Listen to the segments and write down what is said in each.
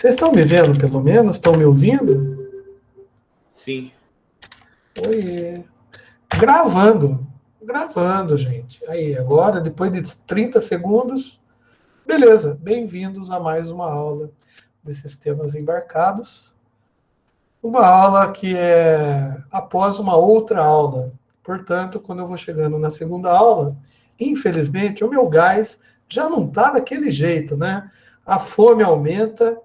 Vocês estão me vendo, pelo menos? Estão me ouvindo? Sim. Oi. Gravando, gente. Aí, agora, depois de 30 segundos, beleza. Bem-vindos a mais uma aula de sistemas embarcados. Uma aula que é após uma outra aula. Portanto, quando eu vou chegando na segunda aula, infelizmente, o meu gás já não está daquele jeito, né? A fome aumenta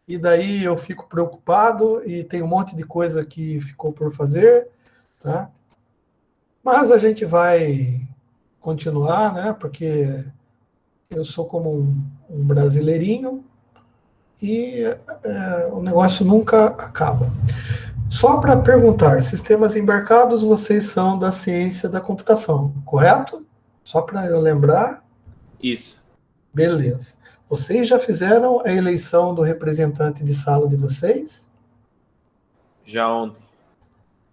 e daí eu fico preocupado e tem um monte de coisa que ficou por fazer, tá? Mas a gente vai continuar, né? Porque eu sou como um brasileirinho e o negócio nunca acaba. Só para perguntar, sistemas embarcados, vocês são da ciência da computação, correto? Só para eu lembrar. Isso. Beleza. Vocês já fizeram a eleição do representante de sala de vocês? Já ontem.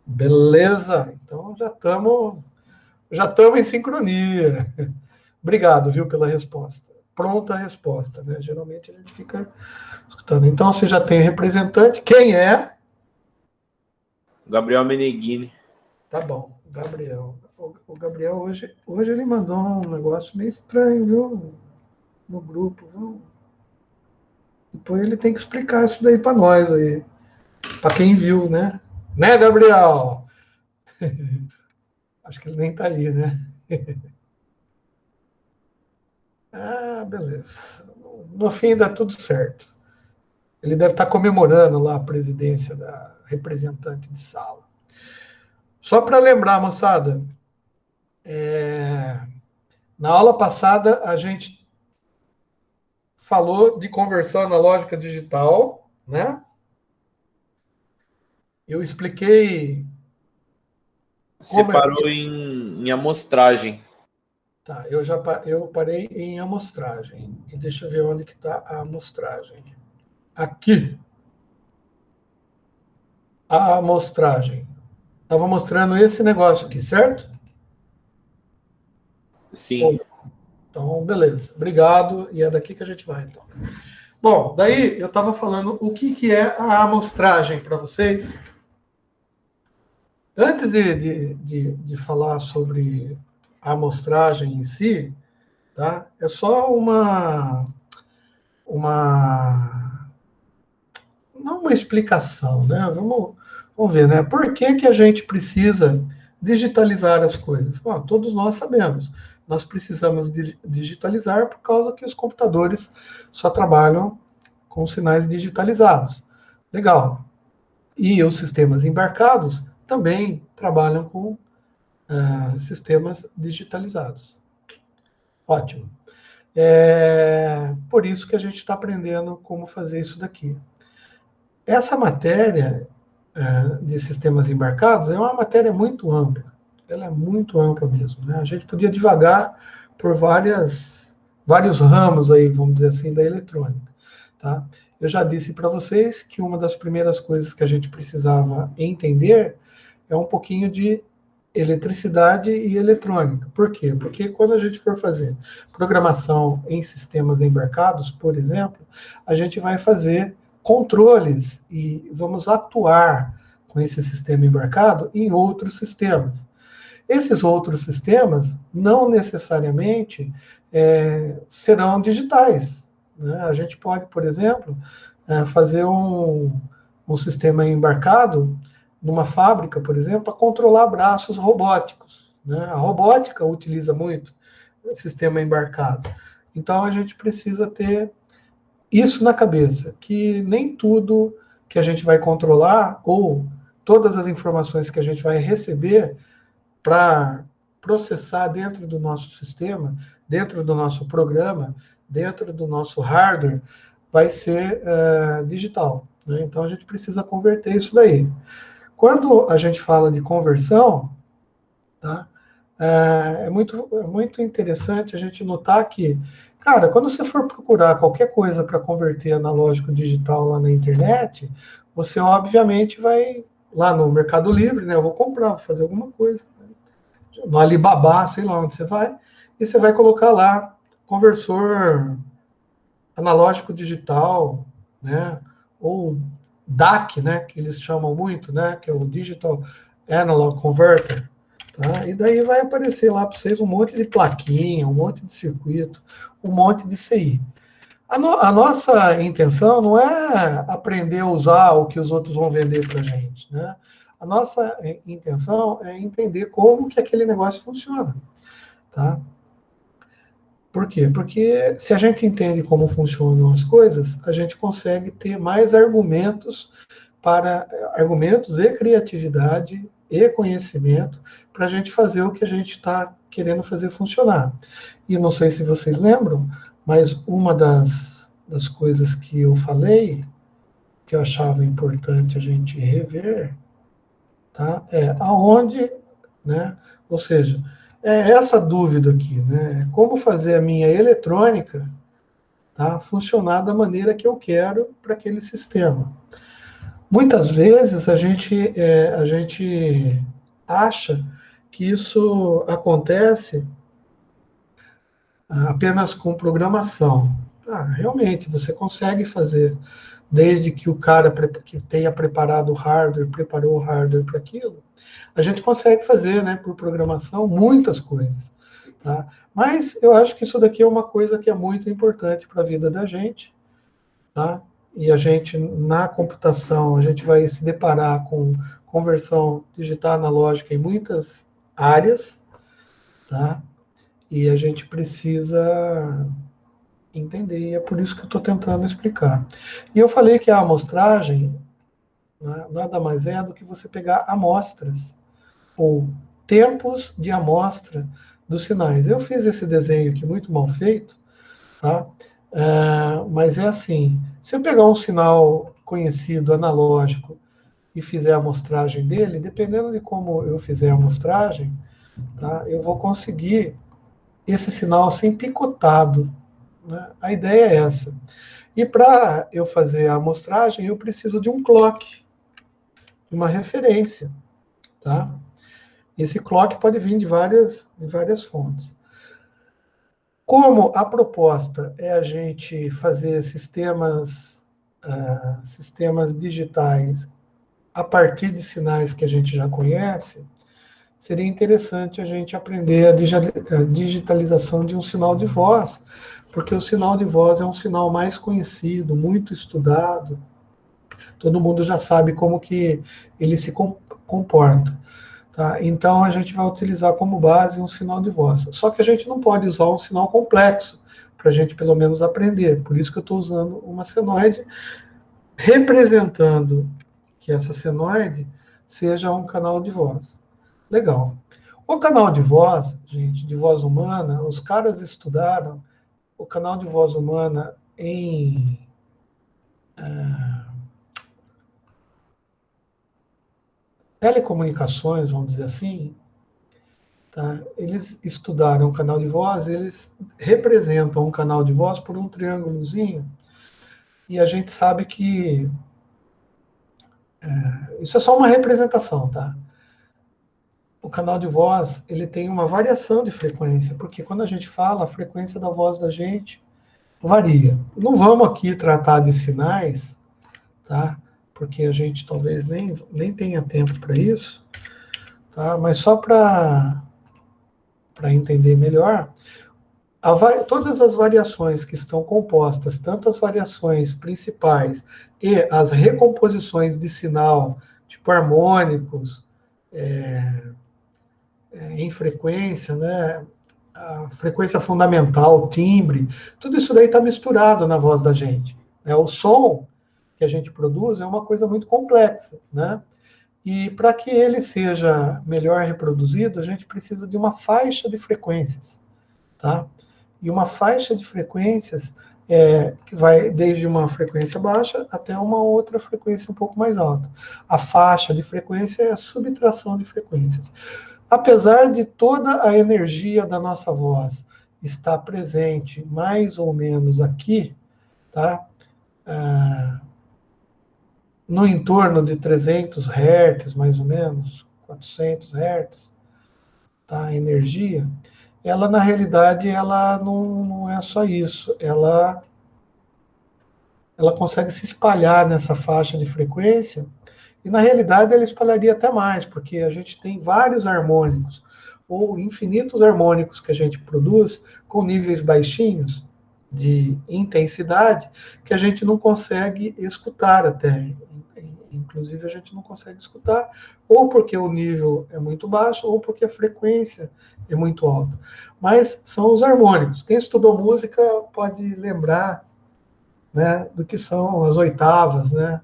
Beleza. Então já estamos em sincronia. Obrigado, viu, pela resposta. Pronta a resposta, né? Geralmente a gente fica escutando. Então você já tem representante. Quem é? Gabriel Meneghini. Tá bom, Gabriel. O Gabriel hoje ele mandou um negócio meio estranho, viu? No grupo, viu? Depois ele tem que explicar isso daí para nós aí. Para quem viu, né? Né, Gabriel? Acho que ele nem tá aí, né? Ah, beleza. No fim dá tudo certo. Ele deve estar comemorando lá a presidência da representante de sala. Só para lembrar, moçada, na aula passada a gente falou de conversão analógica digital, né? Eu expliquei como Separou em amostragem. Tá, eu parei em amostragem. E deixa eu ver onde que está a amostragem. Aqui. A amostragem. Estava mostrando esse negócio aqui, certo? Sim. Então, beleza. Obrigado. E é daqui que a gente vai, então. Bom, daí eu estava falando o que é a amostragem para vocês. Antes de falar sobre a amostragem em si, tá? É só não uma explicação, né? Vamos ver, né? Por que que a gente precisa digitalizar as coisas? Bom, todos nós sabemos. Nós precisamos digitalizar por causa que os computadores só trabalham com sinais digitalizados. Legal. E os sistemas embarcados também trabalham com sistemas digitalizados. Ótimo. Por isso que a gente está aprendendo como fazer isso daqui. Essa matéria de sistemas embarcados é uma matéria muito ampla. Ela é muito ampla mesmo, né? A gente podia divagar por vários ramos aí, vamos dizer assim, da eletrônica, tá? Eu já disse para vocês que uma das primeiras coisas que a gente precisava entender é um pouquinho de eletricidade e eletrônica. Por quê? Porque quando a gente for fazer programação em sistemas embarcados, por exemplo, a gente vai fazer controles e vamos atuar com esse sistema embarcado em outros sistemas. Esses outros sistemas não necessariamente serão digitais, né? A gente pode, por exemplo, fazer um sistema embarcado numa fábrica, por exemplo, para controlar braços robóticos, né? A robótica utiliza muito o sistema embarcado. Então, a gente precisa ter isso na cabeça, que nem tudo que a gente vai controlar ou todas as informações que a gente vai receber para processar dentro do nosso sistema, dentro do nosso programa, dentro do nosso hardware, vai ser digital, né? Então a gente precisa converter isso daí. Quando a gente fala de conversão, tá? É muito interessante a gente notar que, cara, quando você for procurar qualquer coisa para converter analógico digital lá na internet, você obviamente vai lá no Mercado Livre, né? Eu vou comprar, vou fazer alguma coisa. No Alibaba, sei lá onde você vai, e você vai colocar lá conversor analógico digital, né? Ou DAC, né? Que eles chamam muito, né? Que é o Digital Analog Converter. Tá? E daí vai aparecer lá para vocês um monte de plaquinha, um monte de circuito, um monte de CI. A nossa intenção não é aprender a usar o que os outros vão vender para a gente, né? A nossa intenção é entender como que aquele negócio funciona, tá? Por quê? Porque se a gente entende como funcionam as coisas, a gente consegue ter mais argumentos e criatividade e conhecimento para a gente fazer o que a gente está querendo fazer funcionar. E não sei se vocês lembram, mas uma das coisas que eu falei, que eu achava importante a gente rever, tá? É aonde, né? Ou seja, é essa dúvida aqui, né? Como fazer a minha eletrônica, tá, funcionar da maneira que eu quero para aquele sistema. Muitas vezes a gente acha que isso acontece apenas com programação. Realmente, você consegue fazer, desde que o cara que tenha preparado o hardware, preparou o hardware para aquilo, a gente consegue fazer, né, por programação, muitas coisas. Tá? Mas eu acho que isso daqui é uma coisa que é muito importante para a vida da gente, tá? E a gente, na computação, a gente vai se deparar com conversão digital analógica em muitas áreas, tá? E a gente precisa entender, e é por isso que eu estou tentando explicar. E eu falei que a amostragem, né, nada mais é do que você pegar amostras, ou tempos de amostra dos sinais. Eu fiz esse desenho aqui muito mal feito, tá? Mas é assim, se eu pegar um sinal conhecido, analógico, e fizer a amostragem dele, dependendo de como eu fizer a amostragem, tá, eu vou conseguir esse sinal assim picotado, né? A ideia é essa. E para eu fazer a amostragem, eu preciso de um clock, de uma referência, tá? Esse clock pode vir de várias fontes. Como a proposta é a gente fazer sistemas digitais a partir de sinais que a gente já conhece, seria interessante a gente aprender a digitalização de um sinal de voz, porque o sinal de voz é um sinal mais conhecido, muito estudado, todo mundo já sabe como que ele se comporta. Tá? Então, a gente vai utilizar como base um sinal de voz. Só que a gente não pode usar um sinal complexo, para a gente pelo menos aprender. Por isso que eu estou usando uma senoide, representando que essa senoide seja um canal de voz. Legal. O canal de voz, gente, de voz humana, os caras estudaram o canal de voz humana em telecomunicações, vamos dizer assim, tá? Eles estudaram o canal de voz, eles representam um canal de voz por um triângulozinho, e a gente sabe que isso é só uma representação, tá? O canal de voz, ele tem uma variação de frequência, porque quando a gente fala, a frequência da voz da gente varia. Não vamos aqui tratar de sinais, tá? Porque a gente talvez nem tenha tempo para isso, tá? Mas só para entender melhor, todas as variações que estão compostas, tanto as variações principais e as recomposições de sinal, tipo harmônicos, em frequência, né? A frequência fundamental, timbre, tudo isso daí está misturado na voz da gente. Né? O som que a gente produz é uma coisa muito complexa, né? E para que ele seja melhor reproduzido, a gente precisa de uma faixa de frequências, tá? E uma faixa de frequências que vai desde uma frequência baixa até uma outra frequência um pouco mais alta. A faixa de frequência é a subtração de frequências. Apesar de toda a energia da nossa voz estar presente mais ou menos aqui, tá? No entorno de 300 Hz, mais ou menos, 400 Hz, tá? A energia, ela na realidade ela não é só isso, ela consegue se espalhar nessa faixa de frequência, e na realidade ela espalharia até mais, porque a gente tem vários harmônicos, ou infinitos harmônicos que a gente produz com níveis baixinhos de intensidade, que a gente não consegue escutar até. Inclusive, a gente não consegue escutar, ou porque o nível é muito baixo, ou porque a frequência é muito alta. Mas são os harmônicos. Quem estudou música pode lembrar, né, do que são as oitavas, né?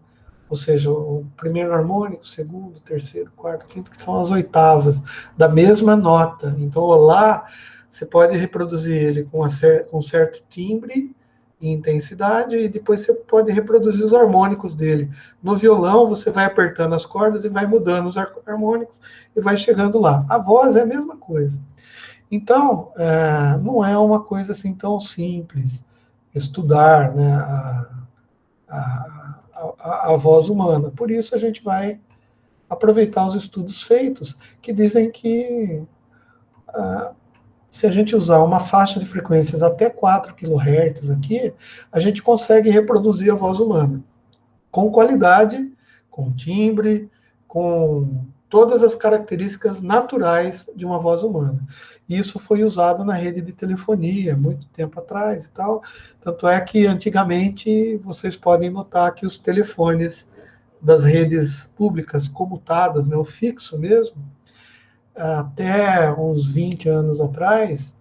Ou seja, o primeiro harmônico, segundo, terceiro, quarto, quinto, que são as oitavas da mesma nota. Então, o Lá, você pode reproduzir ele com um certo timbre e intensidade, e depois você pode reproduzir os harmônicos dele. No violão, você vai apertando as cordas e vai mudando os harmônicos e vai chegando lá. A voz é a mesma coisa. Então, não é uma coisa assim tão simples estudar, né, a voz humana. Por isso a gente vai aproveitar os estudos feitos, que dizem que se a gente usar uma faixa de frequências até 4 kHz aqui, a gente consegue reproduzir a voz humana com qualidade, com timbre, com todas as características naturais de uma voz humana. Isso foi usado na rede de telefonia muito tempo atrás e tal. Tanto é que antigamente vocês podem notar que os telefones das redes públicas comutadas, né, o fixo mesmo, até uns 20 anos atrás,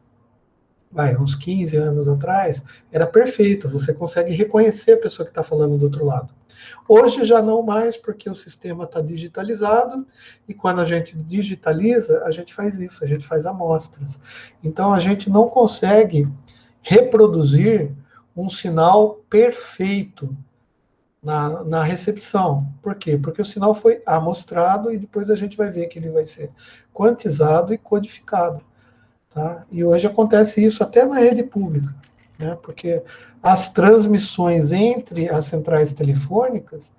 uns 15 anos atrás, era perfeito, você consegue reconhecer a pessoa que está falando do outro lado. Hoje já não mais, porque o sistema está digitalizado, e quando a gente digitaliza, a gente faz isso, a gente faz amostras. Então a gente não consegue reproduzir um sinal perfeito na recepção. Por quê? Porque o sinal foi amostrado e depois a gente vai ver que ele vai ser quantizado e codificado. Tá? E hoje acontece isso até na rede pública, né? Porque as transmissões entre as centrais telefônicas,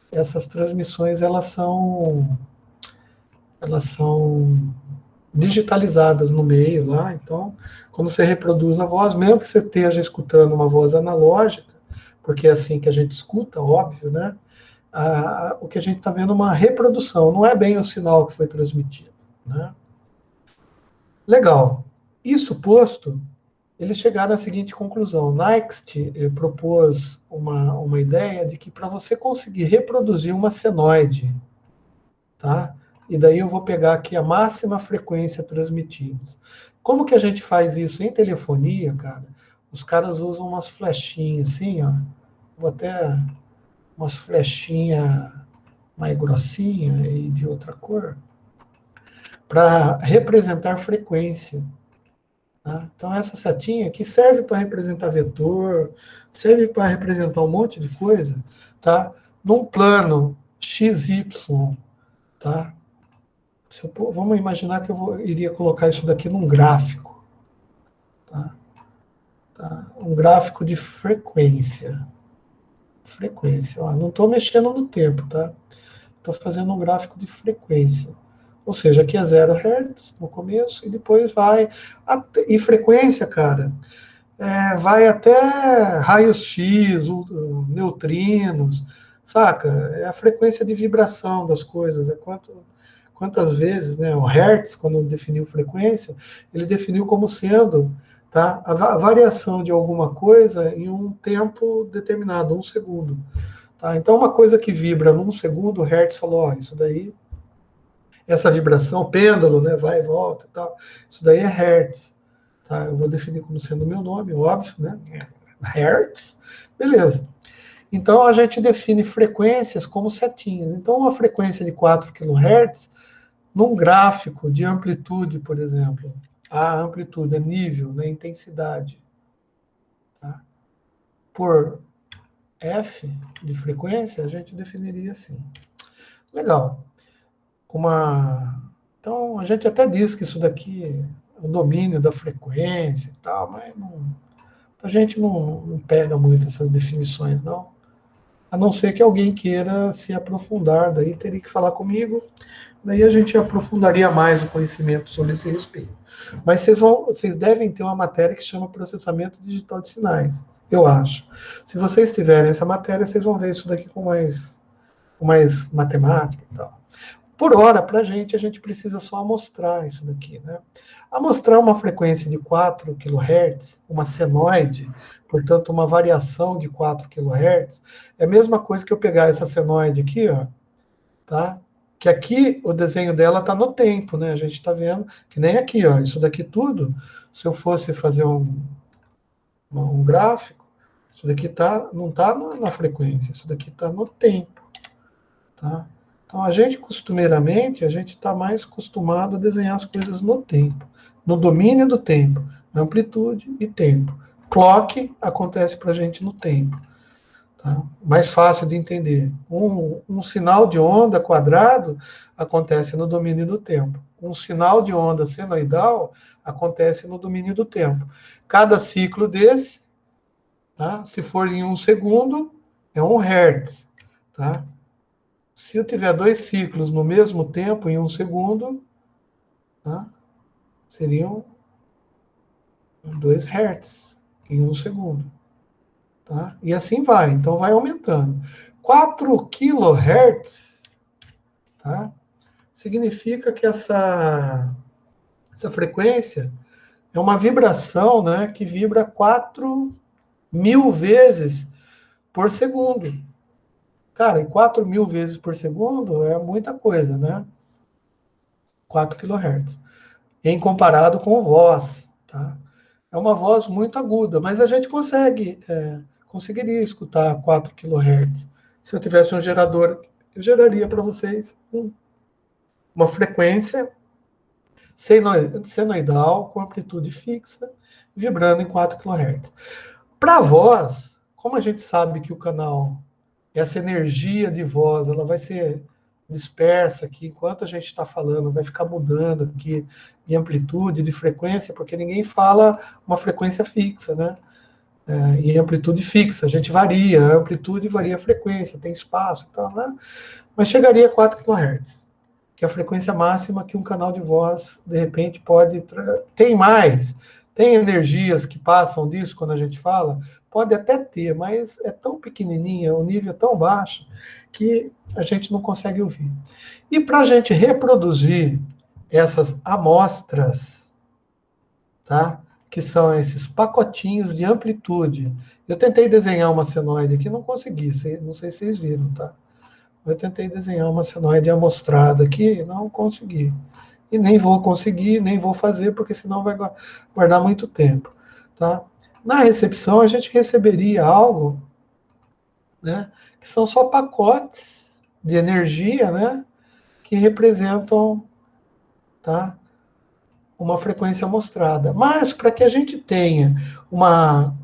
essas transmissões elas são digitalizadas no meio lá. Então, quando você reproduz a voz, mesmo que você esteja escutando uma voz analógica, porque é assim que a gente escuta, óbvio, né? O que a gente está vendo é uma reprodução, não é bem o sinal que foi transmitido, né? Legal. Isso posto, eles chegaram à seguinte conclusão. Next propôs uma ideia de que para você conseguir reproduzir uma senoide, tá? E daí eu vou pegar aqui a máxima frequência transmitida. Como que a gente faz isso em telefonia, cara? Os caras usam umas flechinhas assim, ó. Vou até umas flechinhas mais grossinhas e de outra cor, para representar frequência. Tá? Então, essa setinha aqui serve para representar vetor, serve para representar um monte de coisa, tá? Num plano XY, tá? Vamos imaginar que iria colocar isso daqui num gráfico, tá? Um gráfico de frequência. Frequência, ó, não estou mexendo no tempo, tá? Estou fazendo um gráfico de frequência. Ou seja, aqui é 0 Hz no começo e depois vai. E frequência, cara, vai até raios X, neutrinos, saca? É a frequência de vibração das coisas. É quantas vezes, né? O Hertz, quando definiu frequência, ele definiu como sendo, tá, a variação de alguma coisa em um tempo determinado, 1 segundo. Tá? Então, uma coisa que vibra num segundo, o Hertz falou, isso daí, essa vibração, pêndulo, né, vai e volta e tal, isso daí é Hertz. Tá? Eu vou definir como sendo o meu nome, óbvio, né? Hertz. Beleza. Então, a gente define frequências como setinhas. Então, uma frequência de 4 kHz, num gráfico de amplitude, por exemplo, a amplitude é nível, né, intensidade, tá? Por F de frequência, a gente definiria assim. Legal. Então, a gente até diz que isso daqui é o domínio da frequência e tal, mas a gente não pega muito essas definições, não. A não ser que alguém queira se aprofundar, daí teria que falar comigo, daí a gente aprofundaria mais o conhecimento sobre esse respeito. Mas vocês devem ter uma matéria que chama processamento digital de sinais. eu acho. Se vocês tiverem essa matéria, vocês vão ver isso daqui com mais matemática e tal. Por hora, para a gente precisa só amostrar isso daqui, né? Amostrar uma frequência de 4 kHz, uma senoide, portanto, uma variação de 4 kHz, é a mesma coisa que eu pegar essa senoide aqui, ó, tá? Que aqui o desenho dela está no tempo, né? A gente está vendo que nem aqui, ó, isso daqui tudo, se eu fosse fazer um gráfico, isso daqui não está na frequência, isso daqui está no tempo, tá? Então, costumeiramente, a gente está mais acostumado a desenhar as coisas no tempo, no domínio do tempo, amplitude e tempo. Clock acontece para a gente no tempo. Tá? Mais fácil de entender. Um sinal de onda quadrado acontece no domínio do tempo. Um sinal de onda senoidal acontece no domínio do tempo. Cada ciclo desse, tá? Se for em 1 segundo, é 1 Hz. Tá? Se eu tiver 2 ciclos no mesmo tempo, em 1 segundo, tá? Seriam 2 Hz em 1 segundo. Tá? E assim vai, então vai aumentando. 4 kHz, tá? Significa que essa frequência é uma vibração, né, que vibra 4.000 vezes por segundo. Cara, e 4.000 vezes por segundo é muita coisa, né? 4 kHz. Em comparado com voz, tá? É uma voz muito aguda, mas a gente conseguiria escutar 4 kHz. Se eu tivesse um gerador, eu geraria para vocês uma frequência senoidal com amplitude fixa, vibrando em 4 kHz. Para a voz, como a gente sabe que o canal, essa energia de voz, ela vai ser dispersa aqui, enquanto a gente está falando, vai ficar mudando aqui de amplitude, de frequência, porque ninguém fala uma frequência fixa, né? E amplitude fixa, a gente varia, a amplitude varia a frequência, tem espaço e tal, né? Mas chegaria a 4 kHz, que é a frequência máxima que um canal de voz, de repente, pode... Tem mais, tem energias que passam disso quando a gente fala, pode até ter, mas é tão pequenininha, o nível é tão baixo, que a gente não consegue ouvir. E para a gente reproduzir essas amostras, tá? Que são esses pacotinhos de amplitude. Eu tentei desenhar uma senoide aqui, não consegui, não sei se vocês viram, tá? Eu tentei desenhar uma senoide amostrada aqui, não consegui. E nem vou conseguir, nem vou fazer, porque senão vai guardar muito tempo, tá? Na recepção, a gente receberia algo, né, que são só pacotes de energia, né, que representam, tá, uma frequência amostrada. Mas, para que a gente tenha uma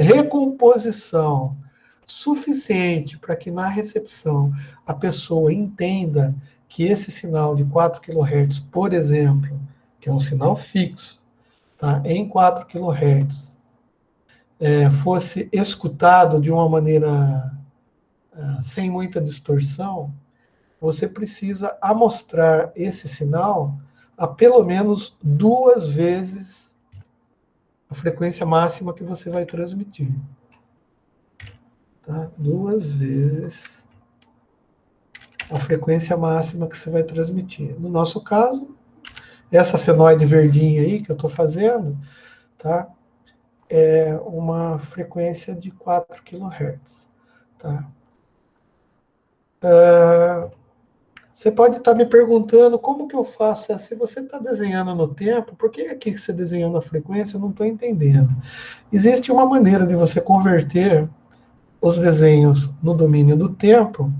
recomposição suficiente para que na recepção a pessoa entenda que esse sinal de 4 kHz, por exemplo, que é um sinal fixo, tá, em 4 kHz, fosse escutado de uma maneira sem muita distorção, você precisa amostrar esse sinal a pelo menos 2 vezes a frequência máxima que você vai transmitir. Tá? 2 vezes a frequência máxima que você vai transmitir. No nosso caso, essa senoide verdinha aí que eu estou fazendo, tá? É uma frequência de 4 kHz. Tá? Você pode estar me perguntando como que eu faço? Se você está desenhando no tempo, por que aqui que você desenhou na frequência? Eu não estou entendendo. Existe uma maneira de você converter os desenhos no domínio do tempo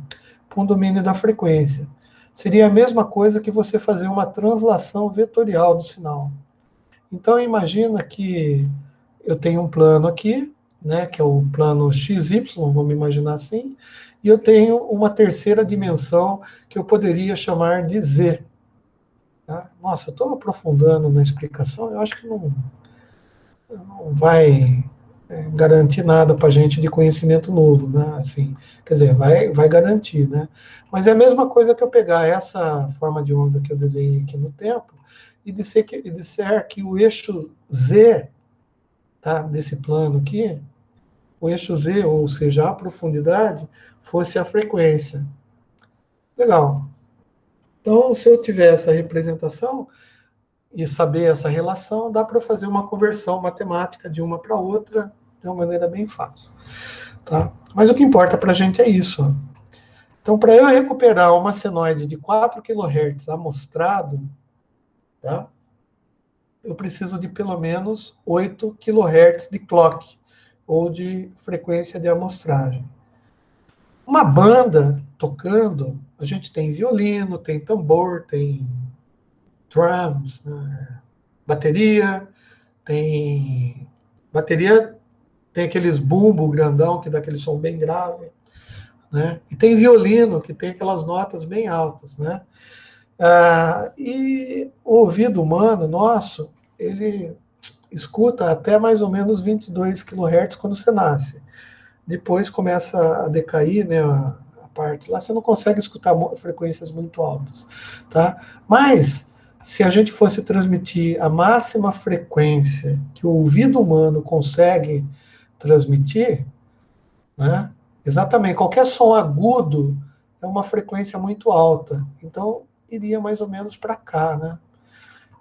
para um domínio da frequência. Seria a mesma coisa que você fazer uma translação vetorial do sinal. Então, imagina que eu tenho um plano aqui, né, que é o plano XY, vamos imaginar assim, e eu tenho uma terceira dimensão que eu poderia chamar de Z. Tá? Nossa, eu estou aprofundando na explicação, eu acho que não vai garantir nada para a gente de conhecimento novo, né? Assim, quer dizer, vai garantir, né? Mas é a mesma coisa que eu pegar essa forma de onda que eu desenhei aqui no tempo e disser que o eixo Z, tá, desse plano aqui, o eixo Z, ou seja, a profundidade, fosse a frequência. Legal. Então, se eu tiver essa representação e saber essa relação, dá para fazer uma conversão matemática de uma para outra de uma maneira bem fácil. Tá? Mas o que importa para a gente é isso. Ó. Então, para eu recuperar uma senoide de 4 kHz amostrado, tá? Eu preciso de pelo menos 8 kHz de clock, ou de frequência de amostragem. Uma banda tocando, a gente tem violino, tem tambor, tem drums, né? Bateria, tem aqueles bumbo grandão que dá aquele som bem grave, né? E tem violino que tem aquelas notas bem altas, né? E o ouvido humano nosso, ele escuta até mais ou menos 22 kHz quando você nasce. Depois começa a decair, né, a parte lá, você não consegue escutar frequências muito altas, tá? Mas se a gente fosse transmitir a máxima frequência que o ouvido humano consegue transmitir, né? Exatamente, qualquer som agudo é uma frequência muito alta, então iria mais ou menos para cá, né?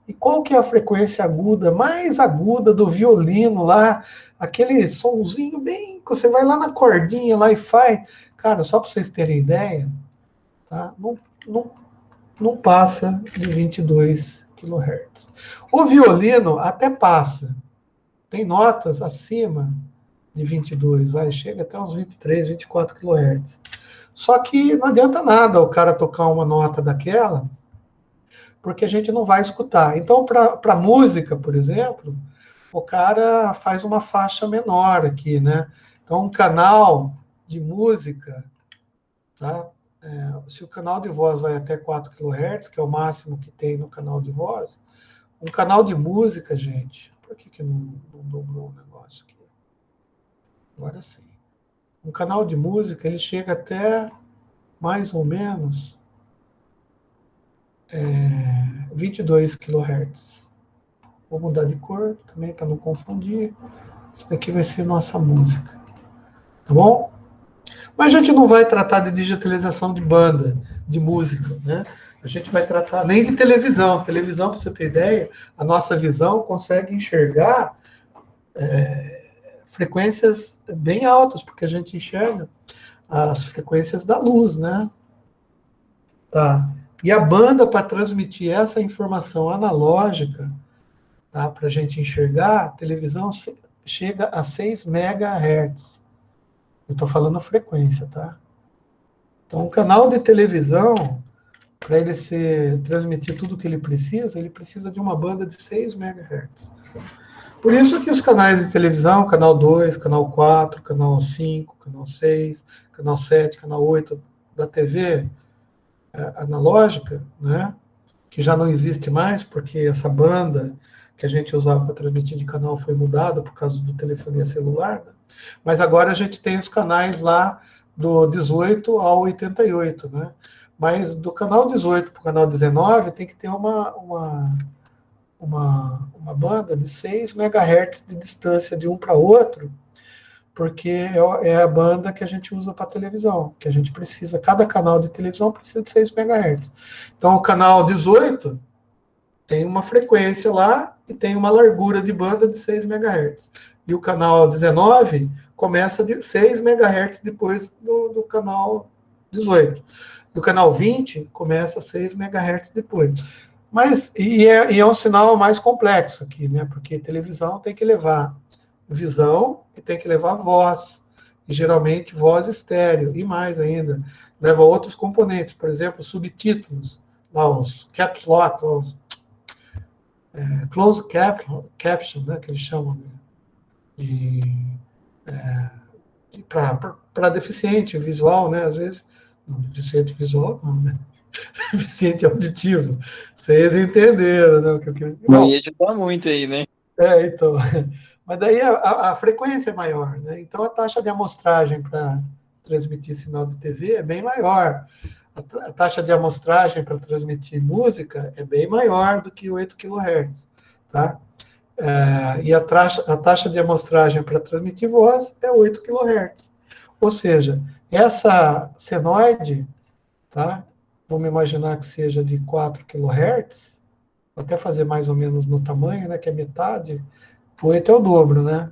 E qual que é a frequência aguda, mais aguda do violino lá, aquele sonzinho bem, que você vai lá na cordinha lá e faz, cara, só para vocês terem ideia, tá? Não, não passa de 22 kHz. O violino até passa, tem notas acima de 22, vai, chega até uns 23, 24 kHz. Só que não adianta nada o cara tocar uma nota daquela, porque a gente não vai escutar. Então, para música, por exemplo, o cara faz uma faixa menor aqui, né? Então, um canal de música, tá? Se o canal de voz vai até 4 kHz, que é o máximo que tem no canal de voz, um canal de música, gente, por que não dobrou o negócio aqui? Agora sim. Um canal de música, ele chega até mais ou menos 22 kHz. Vou mudar de cor também para não confundir. Isso daqui vai ser nossa música. Tá bom? Mas a gente não vai tratar de digitalização de banda, de música, né? A gente vai tratar nem de televisão. Televisão, para você ter ideia, a nossa visão consegue enxergar frequências bem altas, porque a gente enxerga as frequências da luz, né? Tá. E a banda, para transmitir essa informação analógica, tá? Para a gente enxergar, a televisão chega a 6 MHz. Eu estou falando frequência, tá? Então, um canal de televisão, para ele transmitir tudo o que ele precisa de uma banda de 6 MHz. Por isso que os canais de televisão, canal 2, canal 4, canal 5, canal 6, canal 7, canal 8 da TV analógica, né? Que já não existe mais, porque essa banda que a gente usava para transmitir de canal foi mudada por causa do telefonia celular, né? Mas agora a gente tem os canais lá do 18 ao 88, né? Mas do canal 18 para o canal 19 tem que ter uma banda de 6 MHz de distância de um para outro, porque é a banda que a gente usa para televisão, que a gente precisa, cada canal de televisão precisa de 6 MHz. Então o canal 18 tem uma frequência lá e tem uma largura de banda de 6 MHz. E o canal 19 começa de 6 MHz depois do canal 18. E o canal 20 começa a 6 MHz depois. Mas, é um sinal mais complexo aqui, né? Porque televisão tem que levar visão e tem que levar voz. E geralmente voz estéreo, e mais ainda. Leva outros componentes, por exemplo, subtítulos, lá os caps lock, os closed caption, né, que eles chamam para deficiente visual, né? Às vezes, não, deficiente visual não, né? Deficiente auditivo. Vocês entenderam, né? O que eu queria... Não ia ajudar muito aí, né? Então. Mas daí a frequência é maior, né? Então a taxa de amostragem para transmitir sinal de TV é bem maior. A taxa de amostragem para transmitir música é bem maior do que 8 kHz, tá? E a taxa de amostragem para transmitir voz é 8 kHz. Ou seja, essa senoide, tá? Vamos imaginar que seja de 4 kHz, vou até fazer mais ou menos no tamanho, né, que é metade, 8 é o dobro, né?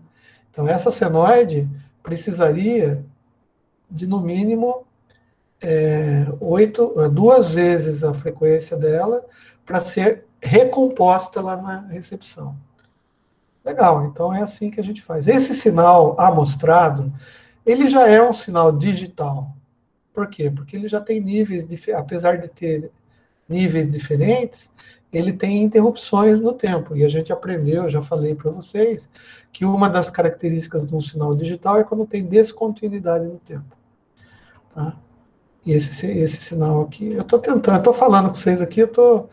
Então, essa senoide precisaria de, no mínimo, 2 vezes a frequência dela para ser recomposta lá na recepção. Legal, então é assim que a gente faz. Esse sinal amostrado, ele já é um sinal digital. Por quê? Porque ele já tem níveis, apesar de ter níveis diferentes, ele tem interrupções no tempo. E a gente aprendeu, já falei para vocês, que uma das características de um sinal digital é quando tem descontinuidade no tempo. Tá? E esse sinal aqui, eu estou falando com vocês aqui, eu estou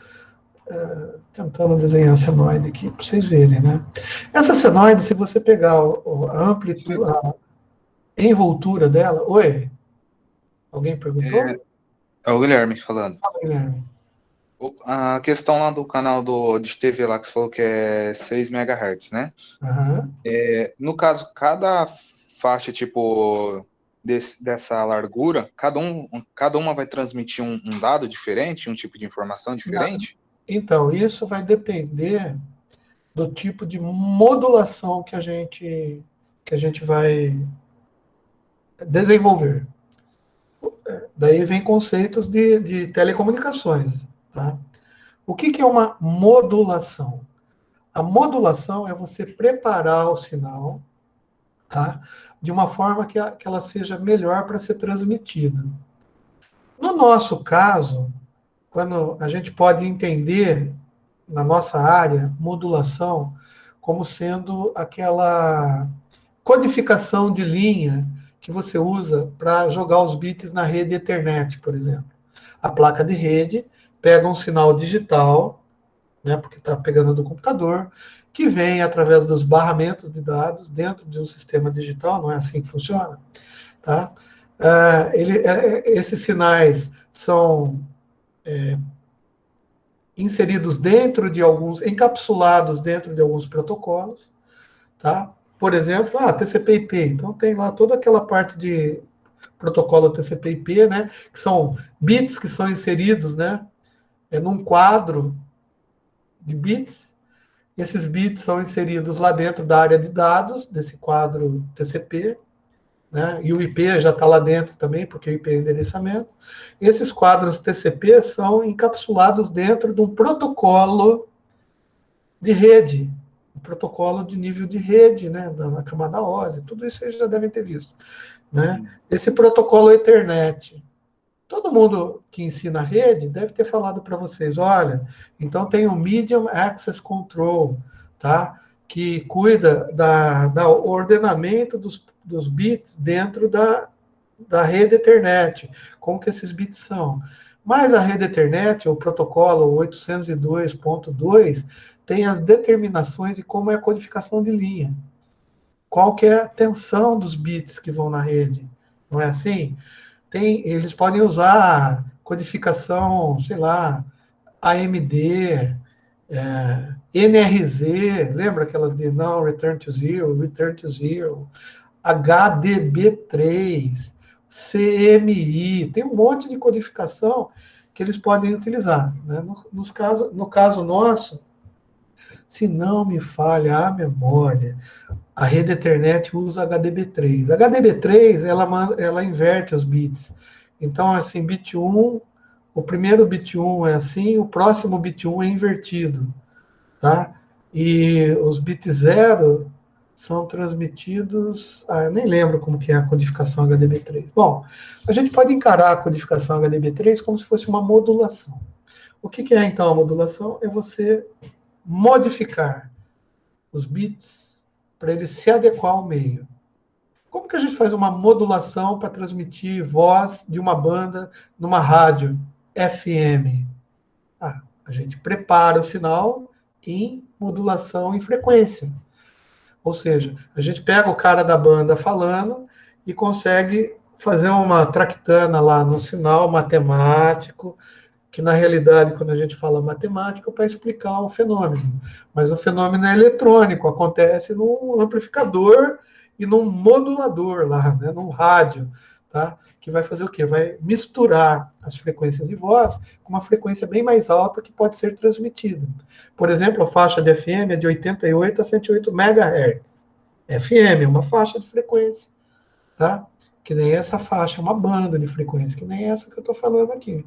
tentando desenhar a senoide aqui para vocês verem, né? Essa senoide, se você pegar a amplitude, a envoltura dela... Oi? Alguém perguntou? É o Guilherme falando. Fala, Guilherme. A questão lá do canal de TV lá que você falou que é 6 MHz, né? Uhum. No caso, cada faixa, tipo, dessa largura, cada uma vai transmitir um dado diferente, um tipo de informação diferente? Então, isso vai depender do tipo de modulação que a gente vai desenvolver. Daí vem conceitos de telecomunicações. Tá? O que é uma modulação? A modulação é você preparar o sinal, tá? De uma forma que ela seja melhor para ser transmitida. No nosso caso, quando a gente pode entender, na nossa área, modulação como sendo aquela codificação de linha que você usa para jogar os bits na rede Ethernet, por exemplo. A placa de rede pega um sinal digital, né, porque está pegando do computador, que vem através dos barramentos de dados dentro de um sistema digital, não é assim que funciona? Tá? Esses sinais são inseridos dentro de alguns, encapsulados dentro de alguns protocolos, tá? Por exemplo, TCP/IP. Então tem lá toda aquela parte de protocolo TCP/IP, né? Que são bits que são inseridos, né? Num quadro de bits. Esses bits são inseridos lá dentro da área de dados desse quadro TCP, né? E o IP já está lá dentro também, porque o IP é endereçamento. Esses quadros TCP são encapsulados dentro de um protocolo de rede, um protocolo de nível de rede, né? Da camada OSI, tudo isso vocês já devem ter visto. Né? Esse protocolo Ethernet, todo mundo que ensina rede deve ter falado para vocês, olha, então tem o Medium Access Control, tá? Que cuida da ordenamento dos bits dentro da rede Ethernet, como que esses bits são. Mas a rede Ethernet, o protocolo 802.2, tem as determinações de como é a codificação de linha. Qual que é a tensão dos bits que vão na rede. Não é assim? Eles podem usar codificação, sei lá, AMD, NRZ, lembra aquelas de não, return to zero, HDB3, CMI, tem um monte de codificação que eles podem utilizar. Né? No caso nosso, se não me falha a memória, a rede Ethernet usa HDB3. A HDB3, ela inverte os bits. Então, assim, bit 1, o primeiro bit 1 é assim, o próximo bit 1 é invertido. Tá? E os bits 0 são transmitidos... eu nem lembro como que é a codificação HDB3. Bom, a gente pode encarar a codificação HDB3 como se fosse uma modulação. O que é, então, a modulação? É você modificar os bits para ele se adequar ao meio. Como que a gente faz uma modulação para transmitir voz de uma banda numa rádio FM? A gente prepara o sinal em modulação em frequência. Ou seja, a gente pega o cara da banda falando e consegue fazer uma tractana lá no sinal matemático que na realidade, quando a gente fala matemática, é para explicar o fenômeno. Mas o fenômeno é eletrônico, acontece num amplificador e num modulador lá, né, num rádio, tá? Que vai fazer o quê? Vai misturar as frequências de voz com uma frequência bem mais alta que pode ser transmitida. Por exemplo, a faixa de FM é de 88 a 108 MHz. FM é uma faixa de frequência, tá? Que nem essa faixa, é uma banda de frequência, que nem essa que eu estou falando aqui,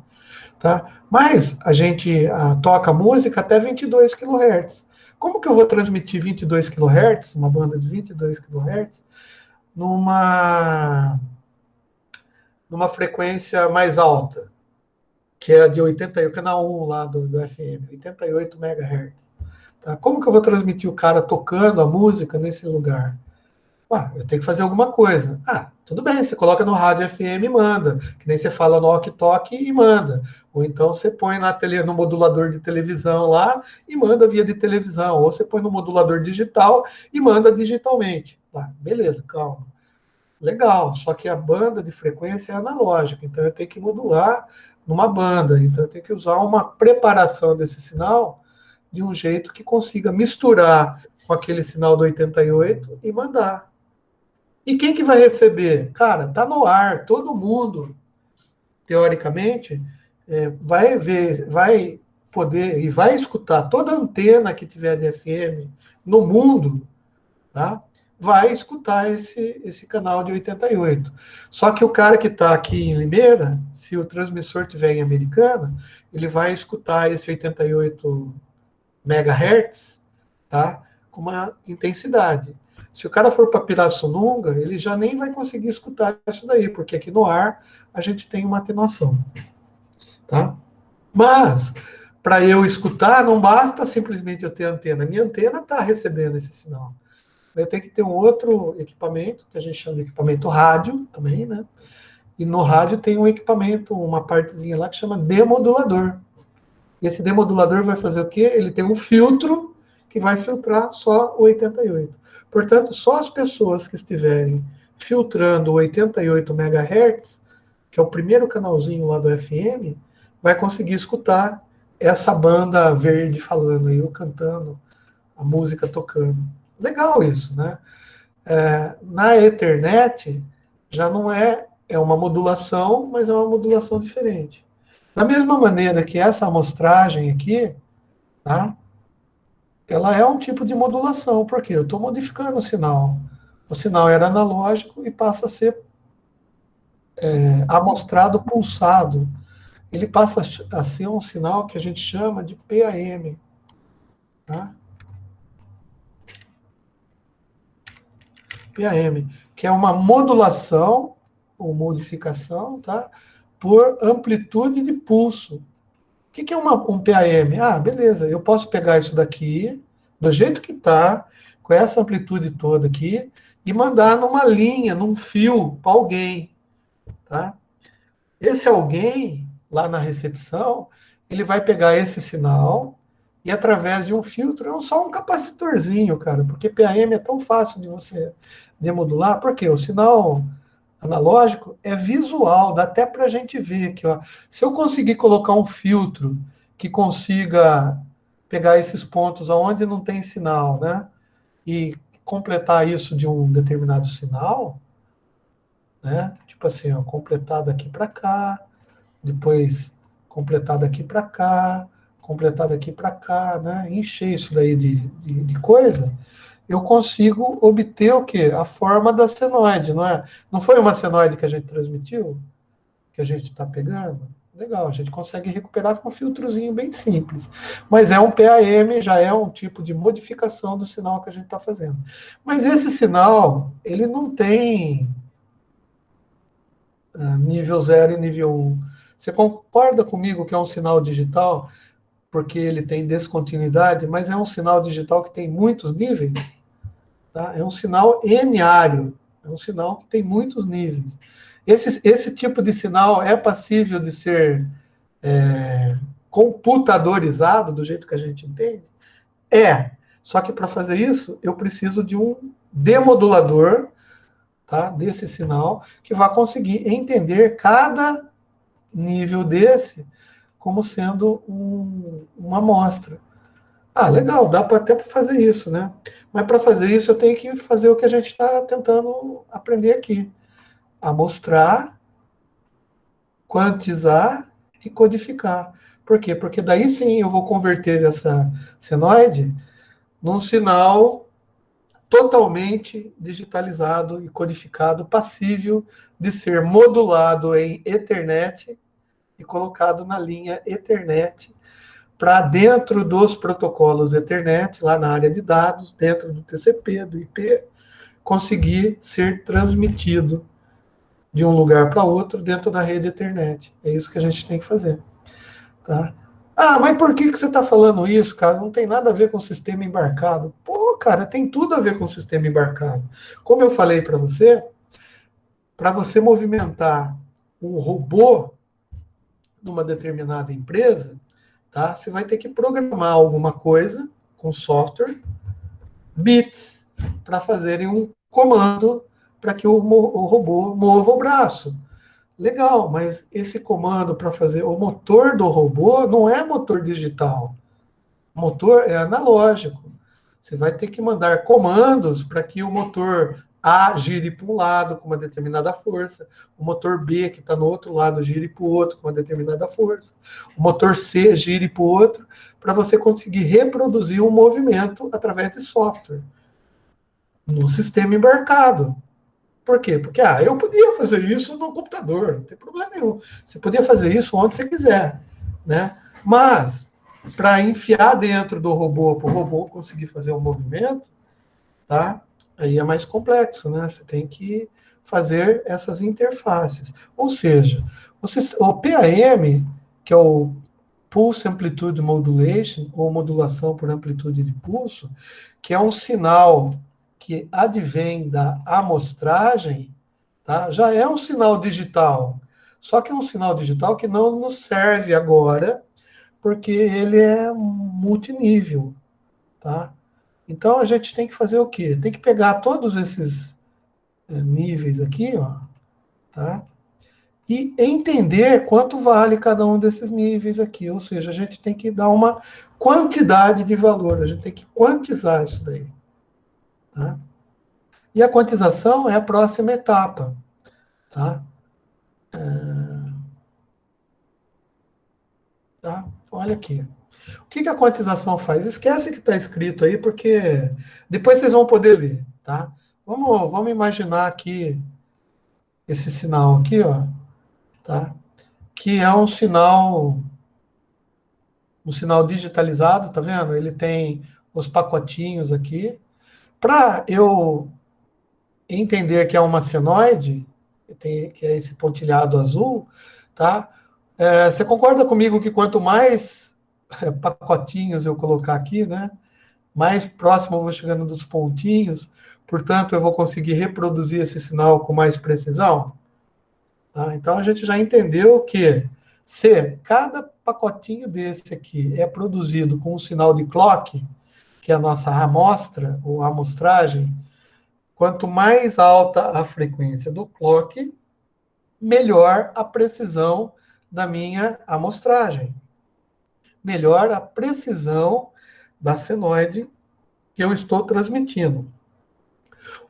tá? Mas a gente toca música até 22 kHz. Como que eu vou transmitir 22 kHz, uma banda de 22 kHz, numa frequência mais alta, que é a de 88, canal 1 lá do FM, 88 MHz. Tá? Como que eu vou transmitir o cara tocando a música nesse lugar? Eu tenho que fazer alguma coisa. Tudo bem, você coloca no rádio FM e manda, que nem você fala no ok-tok e manda. Ou então você põe no modulador de televisão lá e manda via de televisão. Ou você põe no modulador digital e manda digitalmente. Beleza, calma. Legal, só que a banda de frequência é analógica, então eu tenho que modular numa banda, então eu tenho que usar uma preparação desse sinal de um jeito que consiga misturar com aquele sinal do 88 e mandar. E quem que vai receber? Cara, tá no ar, todo mundo, teoricamente, vai ver, vai poder e vai escutar toda antena que tiver de FM no mundo, tá? Vai escutar esse canal de 88. Só que o cara que está aqui em Limeira, se o transmissor tiver em Americana, ele vai escutar esse 88 MHz, tá? Com uma intensidade. Se o cara for para Pirassununga, ele já nem vai conseguir escutar isso daí, porque aqui no ar a gente tem uma atenuação, tá? Mas, para eu escutar, não basta simplesmente eu ter antena. Minha antena está recebendo esse sinal. Eu tenho que ter um outro equipamento, que a gente chama de equipamento rádio também, né? E no rádio tem um equipamento, uma partezinha lá que chama demodulador. E esse demodulador vai fazer o quê? Ele tem um filtro que vai filtrar só o 88. Portanto, só as pessoas que estiverem filtrando o 88 MHz, que é o primeiro canalzinho lá do FM, vai conseguir escutar essa banda verde falando aí, eu cantando, a música tocando. Legal isso, né? Na Ethernet, já não é uma modulação, mas é uma modulação diferente. Da mesma maneira que essa amostragem aqui, tá? Ela é um tipo de modulação, porque eu estou modificando o sinal. O sinal era analógico e passa a ser amostrado pulsado. Ele passa a ser um sinal que a gente chama de PAM, tá? PAM, que é uma modulação ou modificação, tá? Por amplitude de pulso. O que é um PAM? Beleza, eu posso pegar isso daqui, do jeito que está, com essa amplitude toda aqui, e mandar numa linha, num fio, para alguém. Tá? Esse alguém, lá na recepção, ele vai pegar esse sinal e, através de um filtro, é só um capacitorzinho, cara, porque PAM é tão fácil de você demodular, porque o sinal analógico é visual, dá até para a gente ver aqui, ó. Se eu conseguir colocar um filtro que consiga pegar esses pontos onde não tem sinal, né, e completar isso de um determinado sinal, né, tipo assim, ó, completar daqui para cá, depois completar daqui para cá, completar daqui para cá, né, encher isso daí de coisa, eu consigo obter o quê? A forma da senoide, não é? Não foi uma senoide que a gente transmitiu? Que a gente está pegando? Legal, a gente consegue recuperar com um filtrozinho bem simples. Mas é um PAM, já é um tipo de modificação do sinal que a gente está fazendo. Mas esse sinal, ele não tem nível 0 e nível 1. Você concorda comigo que é um sinal digital, porque ele tem descontinuidade, mas é um sinal digital que tem muitos níveis? Tá? É um sinal enário, é um sinal que tem muitos níveis. Esse tipo de sinal é passível de ser computadorizado do jeito que a gente entende? Só que para fazer isso, eu preciso de um demodulador, tá, desse sinal, que vai conseguir entender cada nível desse como sendo uma amostra. Ah, legal, dá até para fazer isso, né? Mas para fazer isso eu tenho que fazer o que a gente está tentando aprender aqui. Amostrar, quantizar e codificar. Por quê? Porque daí sim eu vou converter essa senoide num sinal totalmente digitalizado e codificado, passível de ser modulado em Ethernet e colocado na linha Ethernet para dentro dos protocolos Ethernet, lá na área de dados, dentro do TCP, do IP, conseguir ser transmitido de um lugar para outro dentro da rede Ethernet. É isso que a gente tem que fazer. Tá? Ah, mas por que você está falando isso, cara? Não tem nada a ver com o sistema embarcado. Pô, cara, tem tudo a ver com o sistema embarcado. Como eu falei para você movimentar um robô numa determinada empresa, tá? Você vai ter que programar alguma coisa com software, bits, para fazerem um comando para que o robô mova o braço. Legal, mas esse comando para fazer o motor do robô não é motor digital. O motor é analógico. Você vai ter que mandar comandos para que o motor A gire para um lado com uma determinada força, o motor B, que está no outro lado, gire para o outro com uma determinada força, o motor C gire para o outro, para você conseguir reproduzir um movimento através de software no sistema embarcado. Por quê? Porque eu podia fazer isso no computador, não tem problema nenhum. Você podia fazer isso onde você quiser, né? Mas para enfiar dentro do robô, para o robô conseguir fazer um movimento, tá? Aí é mais complexo, né? Você tem que fazer essas interfaces. Ou seja, o PAM, que é o Pulse Amplitude Modulation, ou modulação por amplitude de pulso, que é um sinal que advém da amostragem, tá? Já é um sinal digital. Só que é um sinal digital que não nos serve agora, porque ele é multinível, tá? Então a gente tem que fazer o quê? Tem que pegar todos esses níveis aqui, ó, tá? E entender quanto vale cada um desses níveis aqui. Ou seja, a gente tem que dar uma quantidade de valor, a gente tem que quantizar isso daí, tá? E a quantização é a próxima etapa, tá? Tá? Olha aqui. O que a quantização faz? Esquece que está escrito aí, porque depois vocês vão poder ler, tá? Vamos imaginar aqui esse sinal aqui, ó, tá? Que é um sinal digitalizado, tá vendo? Ele tem os pacotinhos aqui. Para eu entender que é uma senoide, que é esse pontilhado azul, tá? Você concorda comigo que quanto mais pacotinhos eu colocar aqui, né? Mais próximo eu vou chegando dos pontinhos, portanto, eu vou conseguir reproduzir esse sinal com mais precisão? Tá? Então, a gente já entendeu que se cada pacotinho desse aqui é produzido com um sinal de clock, que é a nossa amostra, ou amostragem, quanto mais alta a frequência do clock, melhor a precisão da minha amostragem. Melhor a precisão da senoide que eu estou transmitindo.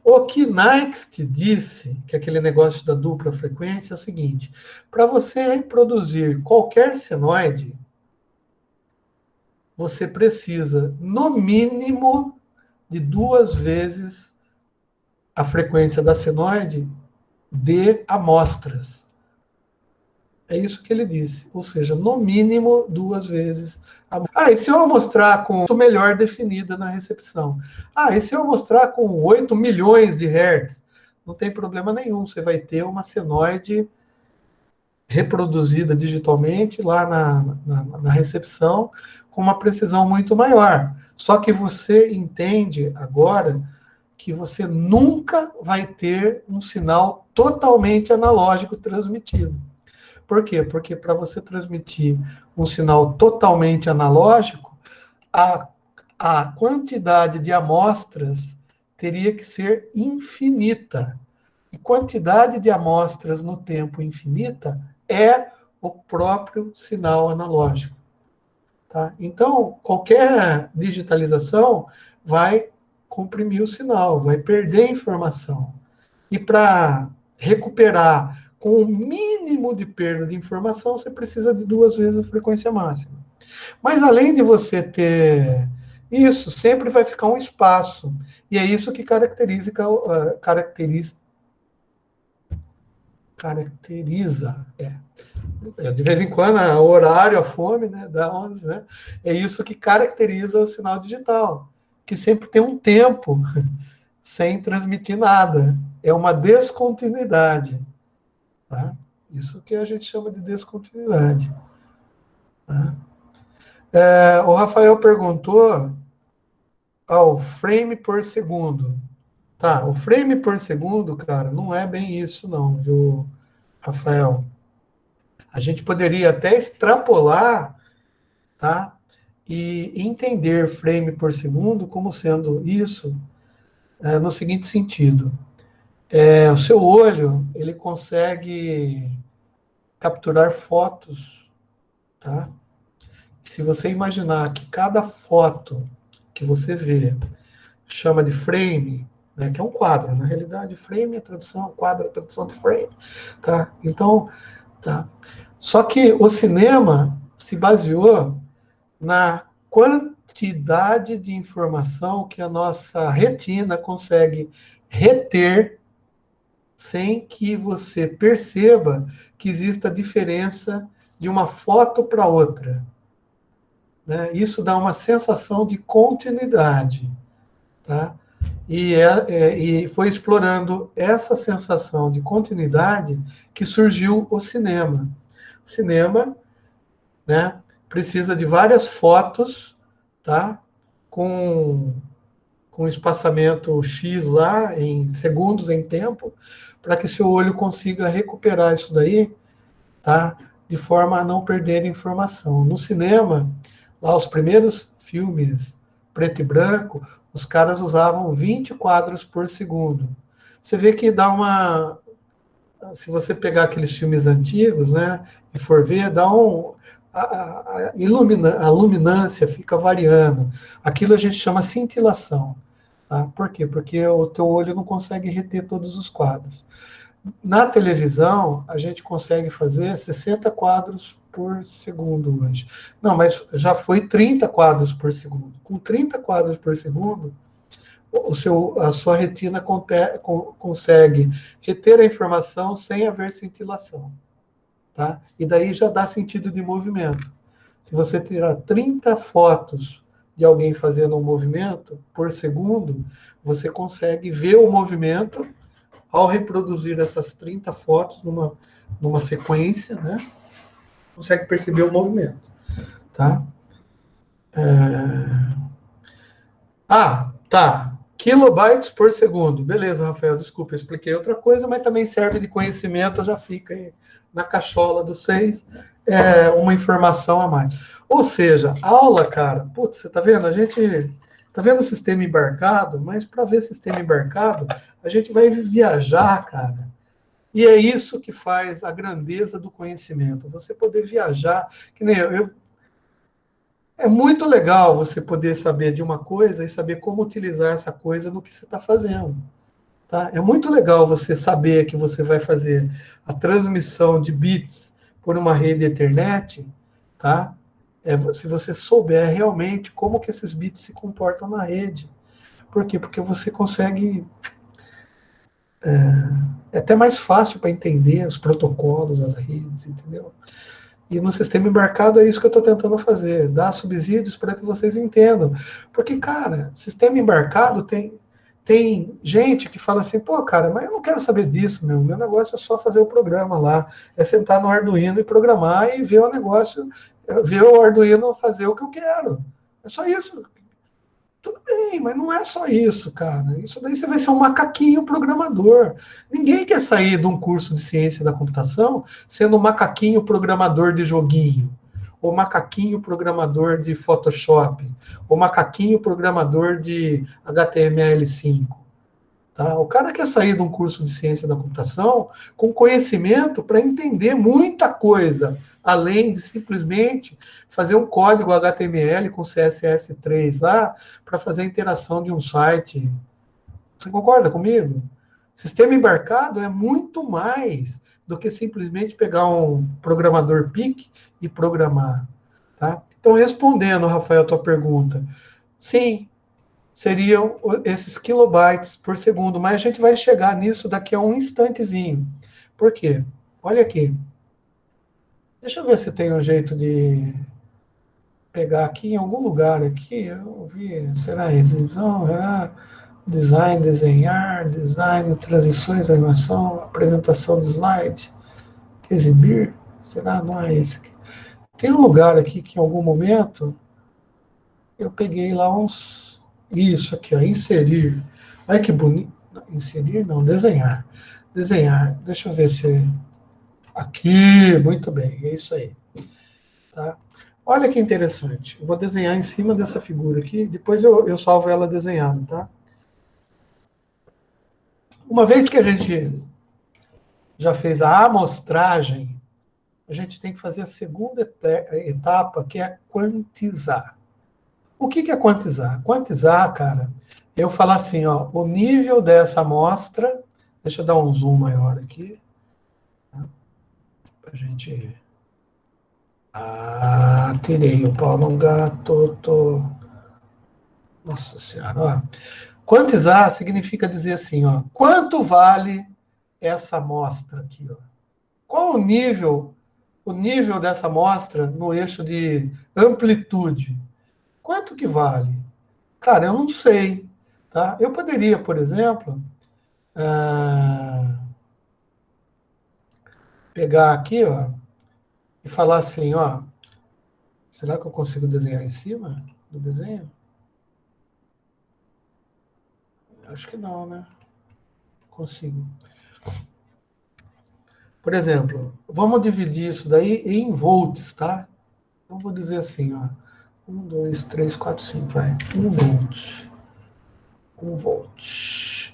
O que Next disse, que é aquele negócio da dupla frequência, é o seguinte: para você reproduzir qualquer senoide, você precisa, no mínimo, de 2 vezes a frequência da senoide de amostras. É isso que ele disse. Ou seja, no mínimo 2 vezes. E se eu mostrar com melhor definida na recepção? E se eu mostrar com 8 milhões de hertz? Não tem problema nenhum. Você vai ter uma senoide reproduzida digitalmente lá na recepção com uma precisão muito maior. Só que você entende agora que você nunca vai ter um sinal totalmente analógico transmitido. Por quê? Porque para você transmitir um sinal totalmente analógico, a quantidade de amostras teria que ser infinita. E quantidade de amostras no tempo infinita é o próprio sinal analógico. Tá? Então, qualquer digitalização vai comprimir o sinal, vai perder informação. E para recuperar com o mínimo de perda de informação, você precisa de 2 vezes a frequência máxima. Mas além de você ter isso, sempre vai ficar um espaço. E é isso que caracteriza de vez em quando, o horário, a fome, né, dá 11, né? É isso que caracteriza o sinal digital, que sempre tem um tempo sem transmitir nada. É uma descontinuidade. Tá? Isso que a gente chama de descontinuidade. Tá? O Rafael perguntou ao frame por segundo. Tá, o frame por segundo, cara, não é bem isso não, viu, Rafael? A gente poderia até extrapolar, tá? E entender frame por segundo como sendo isso no seguinte sentido. O seu olho, ele consegue capturar fotos, tá? Se você imaginar que cada foto que você vê chama de frame, né, que é um quadro, na realidade, frame é tradução, quadro é tradução de frame, tá? Então, tá. Só que o cinema se baseou na quantidade de informação que a nossa retina consegue reter sem que você perceba que exista diferença de uma foto para outra. Né? Isso dá uma sensação de continuidade. Tá? E foi explorando essa sensação de continuidade que surgiu o cinema. O cinema, né, precisa de várias fotos, tá? Com espaçamento X lá, em segundos em tempo, para que seu olho consiga recuperar isso daí, tá? De forma a não perder informação. No cinema, lá os primeiros filmes preto e branco, os caras usavam 20 quadros por segundo. Você vê que dá uma... Se você pegar aqueles filmes antigos, né, e for ver, dá um... A luminância fica variando. Aquilo a gente chama cintilação. Tá? Por quê? Porque o teu olho não consegue reter todos os quadros. Na televisão, a gente consegue fazer 60 quadros por segundo hoje. Não, mas já foi 30 quadros por segundo. Com 30 quadros por segundo, a sua retina consegue reter a informação sem haver cintilação. Tá? E daí já dá sentido de movimento. Se você tirar 30 fotos de alguém fazendo um movimento por segundo, você consegue ver o movimento ao reproduzir essas 30 fotos numa sequência, né? Consegue perceber o movimento. Tá? Tá. Kilobytes por segundo. Beleza, Rafael, desculpa, eu expliquei outra coisa, mas também serve de conhecimento, já fica aí na cachola dos 6, uma informação a mais. Ou seja, aula, cara, putz, você tá vendo? A gente tá vendo o sistema embarcado, mas para ver sistema embarcado, a gente vai viajar, cara. E é isso que faz a grandeza do conhecimento. Você poder viajar, que nem eu. É muito legal você poder saber de uma coisa e saber como utilizar essa coisa no que você está fazendo. Tá? É muito legal você saber que você vai fazer a transmissão de bits por uma rede Ethernet, tá? Se você souber realmente como que esses bits se comportam na rede. Por quê? Porque você consegue... É até mais fácil para entender os protocolos, as redes, entendeu? E no sistema embarcado é isso que eu estou tentando fazer, dar subsídios para que vocês entendam. Porque, cara, sistema embarcado tem gente que fala assim, pô, cara, mas eu não quero saber disso, meu negócio é só fazer o programa lá, é sentar no Arduino e programar e ver o negócio, ver o Arduino fazer o que eu quero. É só isso. Tudo bem, mas não é só isso, cara. Isso daí você vai ser um macaquinho programador. Ninguém quer sair de um curso de ciência da computação sendo um macaquinho programador de joguinho, ou macaquinho programador de Photoshop, ou macaquinho programador de HTML5. Tá? O cara quer sair de um curso de ciência da computação com conhecimento para entender muita coisa, além de simplesmente fazer um código HTML com CSS3 lá para fazer a interação de um site. Você concorda comigo? Sistema embarcado é muito mais do que simplesmente pegar um programador PIC e programar. Tá? Então, respondendo, Rafael, a tua pergunta, sim, seriam esses kilobytes por segundo, mas a gente vai chegar nisso daqui a um instantezinho. Por quê? Olha aqui. Deixa eu ver se tem um jeito de pegar aqui em algum lugar aqui. Eu vi, será exibição, será design, desenhar, design, transições, animação, apresentação de slide, exibir, será? Não é esse aqui. Tem um lugar aqui que em algum momento eu peguei lá uns... Isso aqui, ó, inserir. Olha que bonito. Inserir, não, desenhar. Desenhar. Deixa eu ver se... Aqui, muito bem, é isso aí. Tá? Olha que interessante. Eu vou desenhar em cima dessa figura aqui, depois eu salvo ela desenhada, tá? Uma vez que a gente já fez a amostragem, a gente tem que fazer a segunda etapa, que é quantizar. O que é quantizar? Quantizar, cara, eu falar assim, ó, o nível dessa amostra, deixa eu dar um zoom maior aqui, tá? Pra gente... Ah, tirei o pau no gato, Nossa Senhora, ó. Quantizar significa dizer assim, ó, quanto vale essa amostra aqui, ó? Qual o nível dessa amostra no eixo de amplitude? Quanto que vale? Cara, eu não sei. Tá? Eu poderia, por exemplo, pegar aqui, ó, e falar assim, ó, será que eu consigo desenhar em cima do desenho? Acho que não, né? Consigo. Por exemplo, vamos dividir isso daí em volts, tá? Então, vou dizer assim, ó, 1, 2, 3, 4, 5, vai. 1 volt. 1 volt.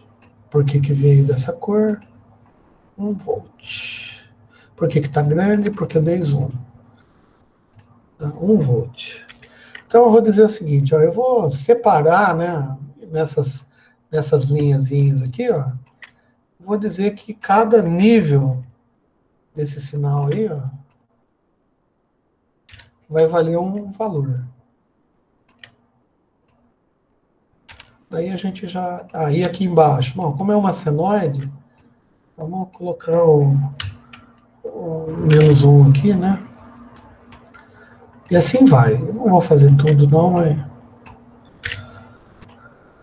Por que que veio dessa cor? 1 volt. Por que que está grande? Porque eu dei zoom. 1 volt. Então, eu vou dizer o seguinte, ó, eu vou separar, né, nessas linhazinhas aqui, ó, vou dizer que cada nível desse sinal aí, ó, vai valer um valor. Daí a gente já... Aí aqui embaixo, bom, como é uma senoide, vamos colocar o menos 1 aqui, né? E assim vai. Eu não vou fazer tudo, não, mas...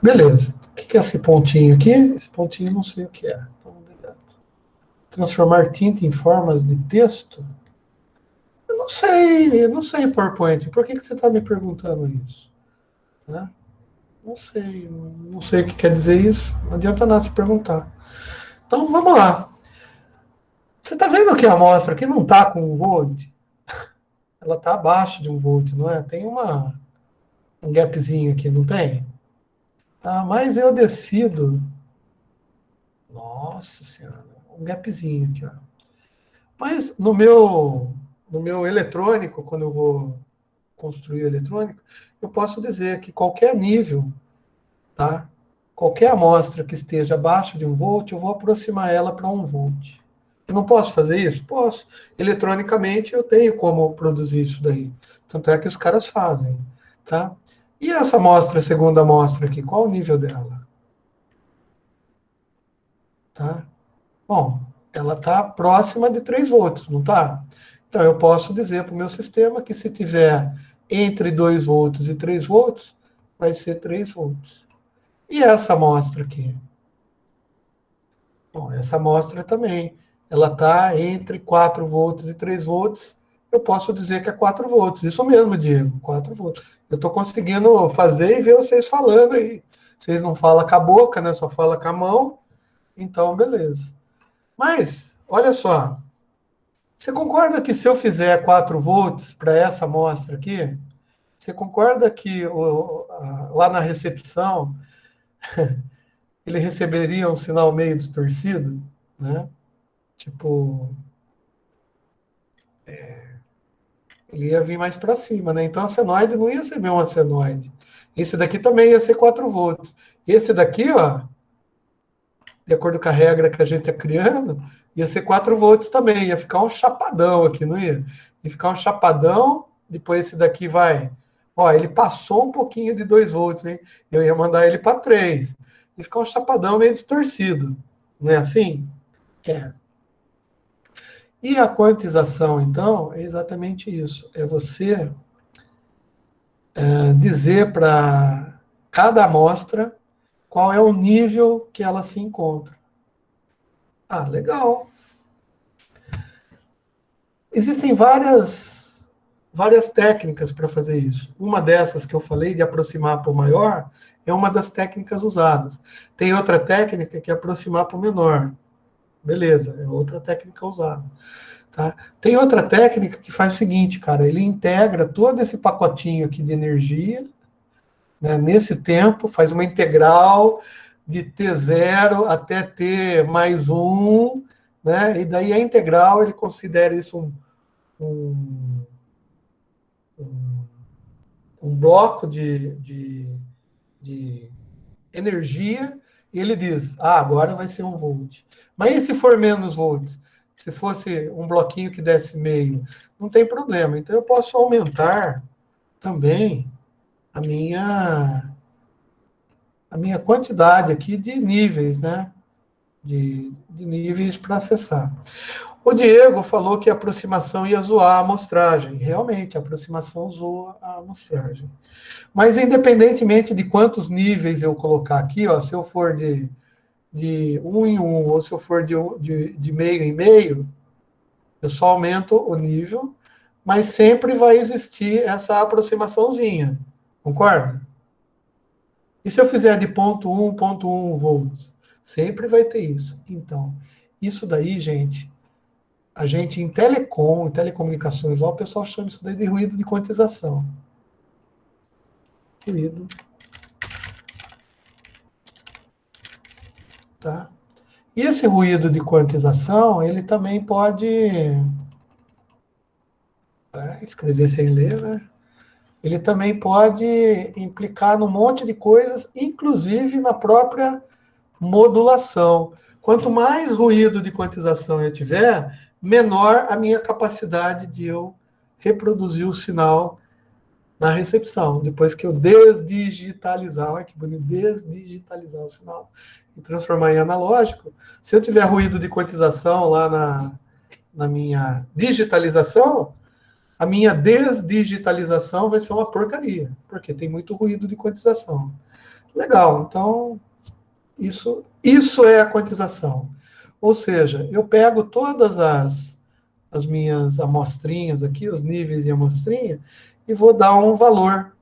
Beleza. O que é esse pontinho aqui? Esse pontinho eu não sei o que é. Transformar tinta em formas de texto? Eu não sei, PowerPoint. Por que você está me perguntando isso? Né? Não sei o que quer dizer isso. Não adianta nada se perguntar. Então, vamos lá. Você está vendo que a amostra aqui não está com 1 volt? Ela está abaixo de 1 volt, não é? Tem um gapzinho aqui, não tem? Tá, mas eu decido... Nossa Senhora, um gapzinho aqui, ó. Mas no meu eletrônico, quando eu vou construir o eletrônico, eu posso dizer que qualquer nível, tá? Qualquer amostra que esteja abaixo de 1 volt, eu vou aproximar ela para 1 volt. Eu não posso fazer isso? Posso. Eletronicamente, eu tenho como produzir isso daí. Tanto é que os caras fazem, tá? E essa amostra, segunda amostra aqui, qual o nível dela? Tá? Bom, ela está próxima de 3 volts, não está? Então, eu posso dizer para o meu sistema que se tiver entre 2 volts e 3 volts, vai ser 3 volts. E essa amostra aqui? Bom, essa amostra também, ela está entre 4 volts e 3 volts, eu posso dizer que é 4 volts. Isso mesmo, Diego, 4 volts. Eu estou conseguindo fazer e ver vocês falando aí. Vocês não falam com a boca, né? Só falam com a mão. Então, beleza. Mas, olha só, você concorda que se eu fizer 4 volts para essa amostra aqui, você concorda que lá na recepção ele receberia um sinal meio distorcido, né? Tipo, ele ia vir mais para cima, né? Então a senoide não ia ser bem uma senoide. Esse daqui também ia ser 4 volts. Esse daqui, ó, de acordo com a regra que a gente está criando, ia ser 4 volts também. Ia ficar um chapadão aqui, não ia? Ia ficar um chapadão, depois esse daqui vai... Ó, ele passou um pouquinho de 2 volts, hein? Eu ia mandar ele para 3. Ia ficar um chapadão meio distorcido. Não é assim? É. E a quantização, então, é exatamente isso. É você dizer para cada amostra qual é o nível que ela se encontra. Ah, legal. Existem várias técnicas para fazer isso. Uma dessas que eu falei, de aproximar para o maior, é uma das técnicas usadas. Tem outra técnica que é aproximar para o menor. Beleza, é outra técnica usada. Tá? Tem outra técnica que faz o seguinte, cara, ele integra todo esse pacotinho aqui de energia, né, nesse tempo, faz uma integral de T0 até T mais 1, né, e daí a integral ele considera isso um, um bloco de energia, e ele diz, agora vai ser 1 volt. Mas e se for menos volts? Se fosse um bloquinho que desse meio, não tem problema. Então eu posso aumentar também a minha quantidade aqui de níveis, né? De níveis para acessar. O Diego falou que a aproximação ia zoar a amostragem. Realmente, a aproximação zoa a amostragem. Mas, independentemente de quantos níveis eu colocar aqui, ó, se eu for de 1 em 1, ou se eu for de meio em meio, eu só aumento o nível, mas sempre vai existir essa aproximaçãozinha. Concorda? E se eu fizer de 0,1 volts? Sempre vai ter isso. Então, isso daí, gente, a gente em telecom, em telecomunicações, lá o pessoal chama isso daí de ruído de quantização. Ruído. Tá? E esse ruído de quantização, ele também pode... escrever sem ler, né? Ele também pode implicar num monte de coisas, inclusive na própria modulação. Quanto mais ruído de quantização eu tiver, menor a minha capacidade de eu reproduzir o sinal na recepção. Depois que eu desdigitalizar, olha que bonito, desdigitalizar o sinal e transformar em analógico, se eu tiver ruído de quantização lá na minha digitalização, a minha desdigitalização vai ser uma porcaria, porque tem muito ruído de quantização. Legal, então, isso é a quantização. Ou seja, eu pego todas as minhas amostrinhas aqui, os níveis de amostrinha, e vou dar um valor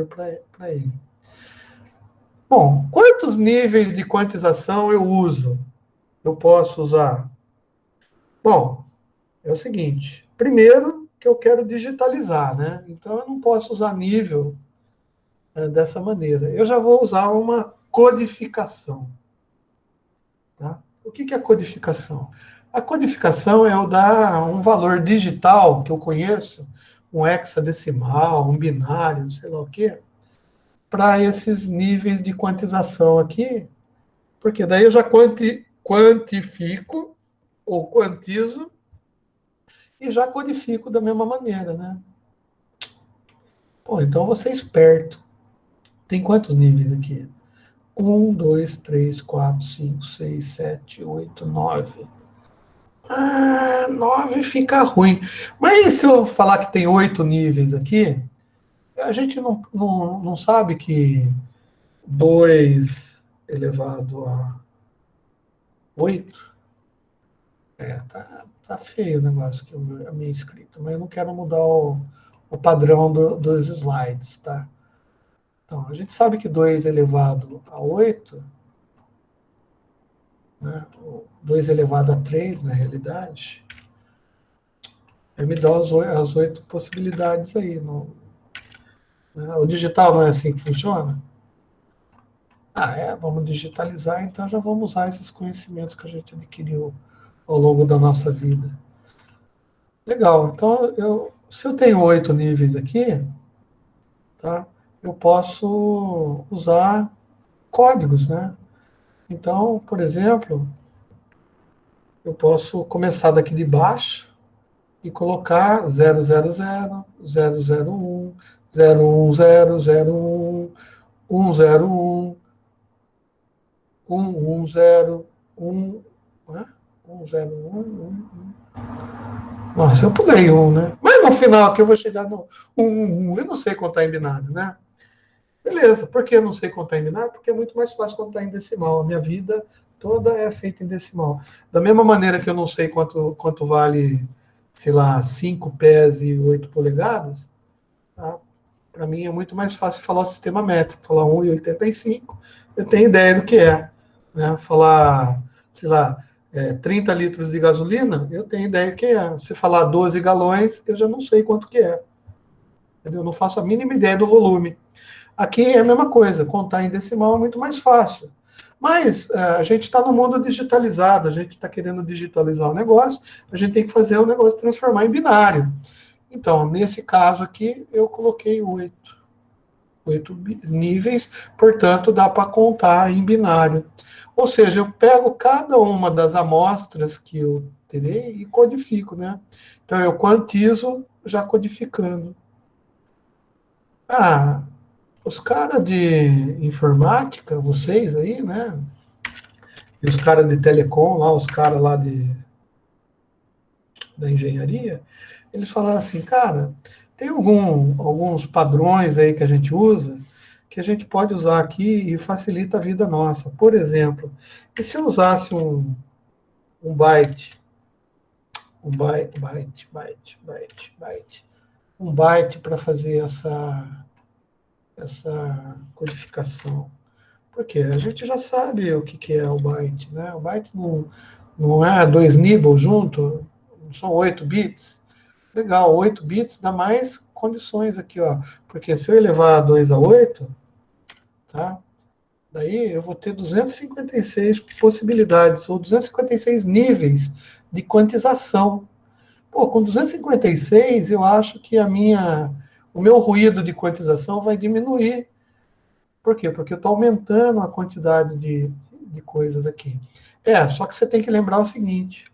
para ele. Bom, quantos níveis de quantização eu uso? Eu posso usar? Bom, é o seguinte, primeiro que eu quero digitalizar, né? Então eu não posso usar nível dessa maneira. Eu já vou usar uma codificação. Tá? O que é codificação? A codificação é eu dar um valor digital que eu conheço, um hexadecimal, um binário, sei lá o quê, para esses níveis de quantização aqui, porque daí eu já quantifico ou quantizo e já codifico da mesma maneira, né? Pô, então eu vou ser esperto. Tem quantos níveis aqui? 1, 2, 3, 4, 5, 6, 7, 8, 9. 9 fica ruim. Mas se eu falar que tem 8 níveis aqui, a gente não sabe que 2 elevado a 8. Tá feio o negócio aqui, a minha escrita, mas eu não quero mudar o padrão dos slides, tá? Então, a gente sabe que 2 elevado a 8, né, 2 elevado a 3, na realidade, me dá as 8 possibilidades aí. Né? O digital não é assim que funciona? Vamos digitalizar, então já vamos usar esses conhecimentos que a gente adquiriu ao longo da nossa vida. Legal, então se eu tenho 8 níveis aqui, tá, eu posso usar códigos, né? Então, por exemplo, eu posso começar daqui de baixo e colocar 000, 001, 010, 01, 101, 110, 1, né? 101, 1. Nossa, eu pulei um, né? Mas no final aqui eu vou chegar no 1. Eu não sei contar em binário, né? Beleza, por que eu não sei contar em binário? Porque é muito mais fácil contar em decimal. A minha vida toda é feita em decimal. Da mesma maneira que eu não sei quanto vale, sei lá, 5 pés e 8 polegadas, tá? Para mim é muito mais fácil falar o sistema métrico, falar 1,85, eu tenho ideia do que é. Né? Falar, sei lá, 30 litros de gasolina, eu tenho ideia do que é. Se falar 12 galões, eu já não sei quanto que é. Entendeu? Eu não faço a mínima ideia do volume. Aqui é a mesma coisa, contar em decimal é muito mais fácil. Mas a gente está no mundo digitalizado, a gente está querendo digitalizar o negócio, a gente tem que fazer o negócio transformar em binário. Então, nesse caso aqui, eu coloquei 8 níveis, portanto, dá para contar em binário. Ou seja, eu pego cada uma das amostras que eu terei e codifico, né? Então, eu quantizo já codificando. Os caras de informática, vocês aí, né? E os caras de telecom, lá, os caras lá da engenharia, eles falaram assim, cara, tem alguns padrões aí que a gente usa, que a gente pode usar aqui e facilita a vida nossa. Por exemplo, e se eu usasse um byte, um byte para fazer essa codificação? Porque a gente já sabe o que é o byte, né? O byte não é 2 nibbles junto, são 8 bits. Legal, 8 bits dá mais condições aqui, ó. Porque se eu elevar 2 a 8, tá? Daí eu vou ter 256 possibilidades, ou 256 níveis de quantização. Pô, com 256, eu acho que o meu ruído de quantização vai diminuir. Por quê? Porque eu estou aumentando a quantidade de coisas aqui. Só que você tem que lembrar o seguinte: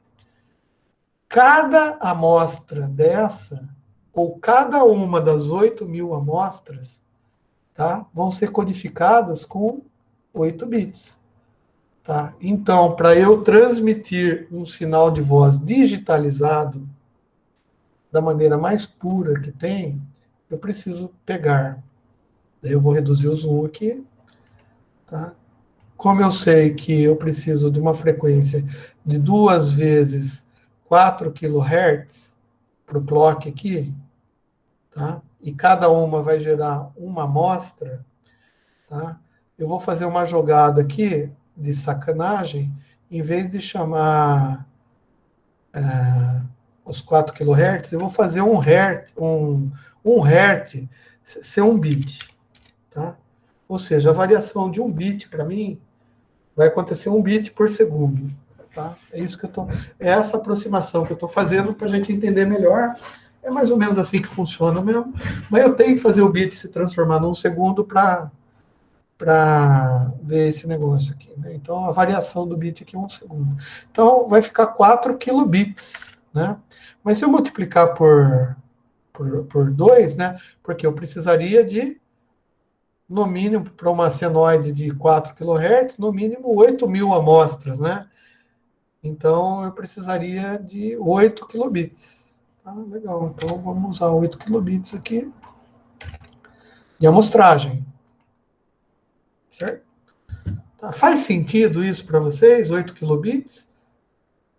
cada amostra dessa, ou cada uma das 8.000 amostras, tá, vão ser codificadas com 8 bits. Tá? Então, para eu transmitir um sinal de voz digitalizado da maneira mais pura que tem, eu preciso pegar. Daí eu vou reduzir o zoom aqui. Tá? Como eu sei que eu preciso de uma frequência de 2 vezes 4 kHz para o clock aqui, tá? E cada uma vai gerar uma amostra, tá? Eu vou fazer uma jogada aqui de sacanagem, em vez de chamar os 4 kHz, eu vou fazer um hertz ser um bit, tá? Ou seja, a variação de um bit para mim vai acontecer 1 bit por segundo. Tá? É isso que é essa aproximação que eu estou fazendo para a gente entender melhor. É mais ou menos assim que funciona mesmo. Mas eu tenho que fazer o bit se transformar num segundo para ver esse negócio aqui. Né? Então, a variação do bit aqui é 1 segundo. Então, vai ficar 4 kilobits. Né? Mas se eu multiplicar por 2, né? Porque eu precisaria de, no mínimo, para uma senoide de 4 kHz, no mínimo 8.000 amostras, né? Então, eu precisaria de 8 kilobits. Tá, legal. Então, vamos usar 8 kilobits aqui de amostragem. Certo? Tá, faz sentido isso para vocês, 8 kilobits?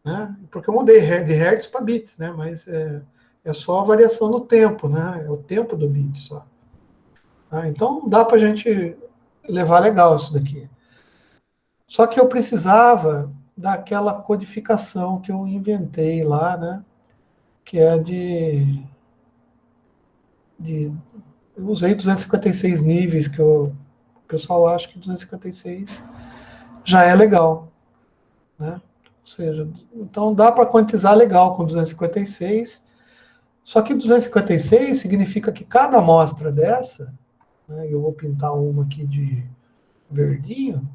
Né? Porque eu mudei de hertz para bits, né? Mas é só a variação no tempo, né? É o tempo do bit só. Tá? Então, dá para a gente levar legal isso daqui. Só que eu precisava daquela codificação que eu inventei lá, né? Que é eu usei 256 níveis que eu O pessoal acha que 256 já é legal, né? Ou seja, então dá para quantizar legal com 256, só que 256 significa que cada amostra dessa, né, eu vou pintar uma aqui de verdinho,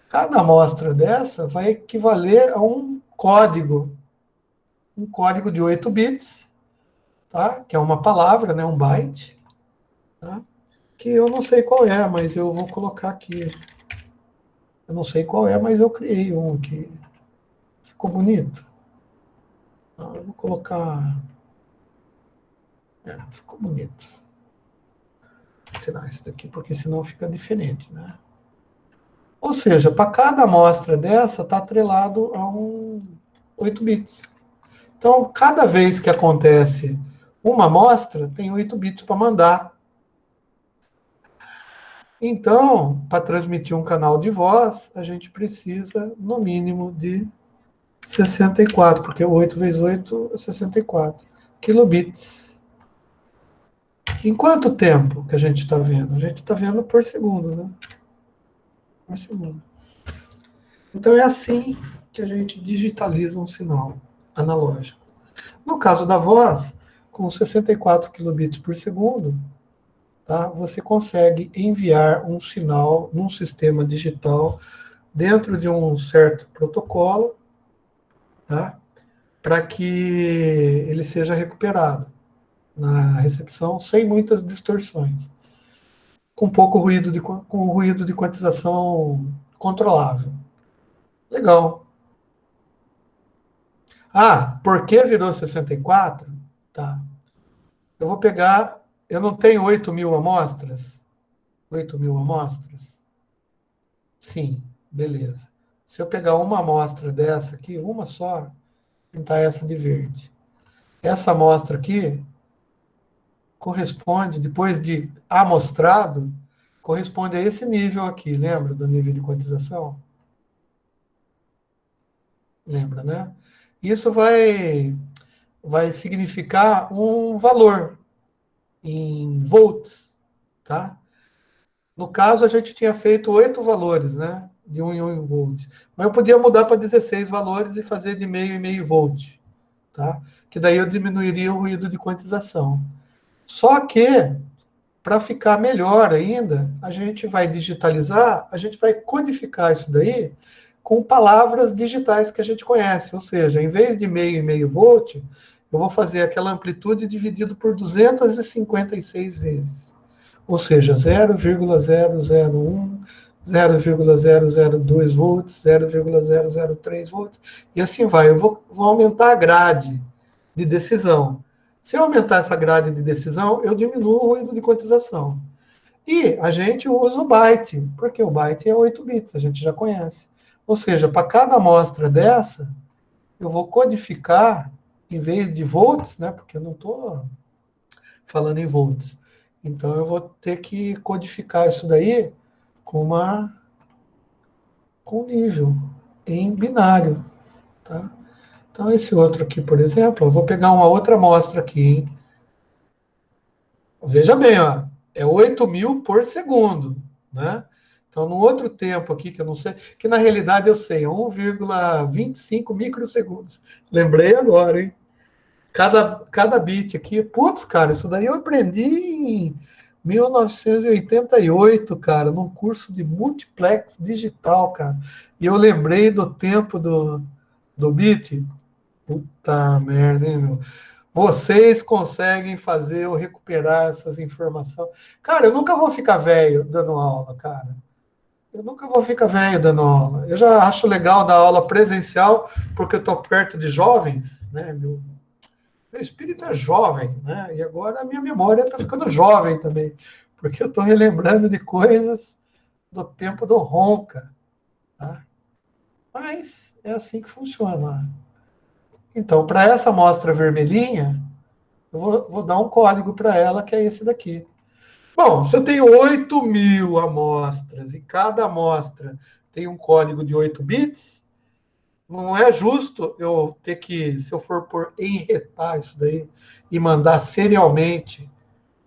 cada amostra dessa vai equivaler a um código de 8 bits, tá? Que é uma palavra, né, um byte, tá? Que eu não sei qual é, mas eu vou colocar aqui. Eu não sei qual é, mas eu criei um aqui. Ficou bonito. Eu vou colocar... ficou bonito. Vou tirar isso daqui, porque senão fica diferente, né? Ou seja, para cada amostra dessa, está atrelado a um 8 bits. Então, cada vez que acontece uma amostra, tem 8 bits para mandar. Então, para transmitir um canal de voz, a gente precisa, no mínimo, de 64, porque 8 vezes 8 é 64 kilobits. Em quanto tempo que a gente está vendo? A gente está vendo por segundo, né? Por segundo. Então, é assim que a gente digitaliza um sinal analógico. No caso da voz, com 64 kilobits por segundo, tá, você consegue enviar um sinal num sistema digital dentro de um certo protocolo, tá, para que ele seja recuperado na recepção sem muitas distorções, com pouco ruído com ruído de quantização controlável. Legal. Ah, por que virou 64? Tá. Eu vou pegar... Eu não tenho 8.000 amostras? 8.000 amostras? Sim, beleza. Se eu pegar uma amostra dessa aqui, uma só, pintar essa de verde. Essa amostra aqui corresponde, depois de amostrado, corresponde a esse nível aqui, lembra do nível de quantização? Lembra, né? Isso vai significar um valor em volts, tá? No caso, a gente tinha feito 8 valores, né? De 1 em 1 volt. Mas eu podia mudar para 16 valores e fazer de meio em meio volt, tá? Que daí eu diminuiria o ruído de quantização. Só que, para ficar melhor ainda, a gente vai digitalizar, a gente vai codificar isso daí com palavras digitais que a gente conhece. Ou seja, em vez de meio e meio volt, eu vou fazer aquela amplitude dividido por 256 vezes. Ou seja, 0,001, 0,002 volts, 0,003 volts, e assim vai. Eu vou aumentar a grade de decisão. Se eu aumentar essa grade de decisão, eu diminuo o ruído de quantização. E a gente usa o byte, porque o byte é 8 bits, a gente já conhece. Ou seja, para cada amostra dessa, eu vou codificar, em vez de volts, né, porque eu não estou falando em volts, então eu vou ter que codificar isso daí com nível, em binário. Tá? Então, esse outro aqui, por exemplo, eu vou pegar uma outra amostra aqui, hein? Veja bem, ó, é 8.000 por segundo, né? Então, no outro tempo aqui, que eu não sei, que na realidade eu sei, é 1,25 microsegundos. Lembrei agora, hein? Cada bit aqui, putz, cara, isso daí eu aprendi em 1988, cara, num curso de multiplex digital, cara. E eu lembrei do tempo do bit. Puta merda, hein, meu? Vocês conseguem fazer eu recuperar essas informações. Cara, eu nunca vou ficar velho dando aula, cara. Eu nunca vou ficar velho dando aula. Eu já acho legal dar aula presencial, porque eu estou perto de jovens, né? Meu espírito é jovem, né? E agora a minha memória está ficando jovem também, porque eu estou relembrando de coisas do tempo do Ronca, tá? Mas é assim que funciona. Então, para essa amostra vermelhinha, eu vou dar um código para ela, que é esse daqui. Bom, se eu tenho 8.000 amostras e cada amostra tem um código de 8 bits, não é justo eu ter que, se eu for por enretar isso daí e mandar serialmente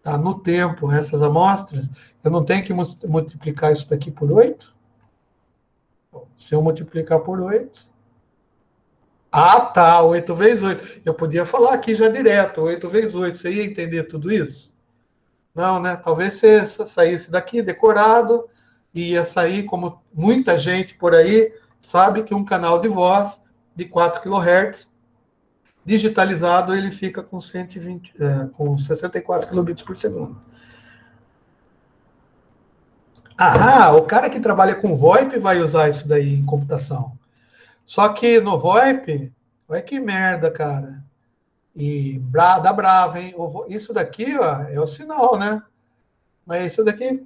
tá? No tempo, essas amostras, eu não tenho que multiplicar isso daqui por 8? Se eu multiplicar por 8... Ah, tá, 8 vezes 8. Eu podia falar aqui já direto, 8 vezes 8. Você ia entender tudo isso? Não, né? Talvez você saísse daqui decorado e ia sair, como muita gente por aí sabe, que um canal de voz de 4 kHz digitalizado, ele fica com 120, com 64 kilobits por segundo. Ah, o cara que trabalha com VoIP vai usar isso daí em computação. Só que no VoIP, olha que merda, cara. E dá brava, hein? Isso daqui, ó, é o sinal, né? Mas isso daqui,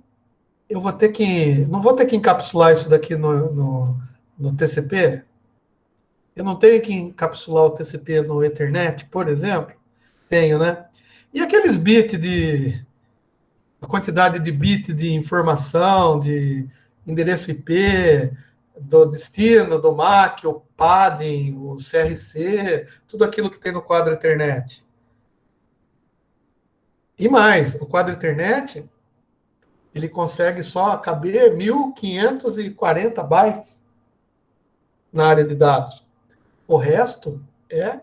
eu vou ter que... Não vou ter que encapsular isso daqui no TCP? Eu não tenho que encapsular o TCP no Ethernet, por exemplo? Tenho, né? E aqueles bits de... A quantidade de bits de informação, de endereço IP, do destino, do MAC, o padding, o CRC, tudo aquilo que tem no quadro Ethernet. E mais, o quadro Ethernet, ele consegue só caber 1.540 bytes na área de dados. O resto é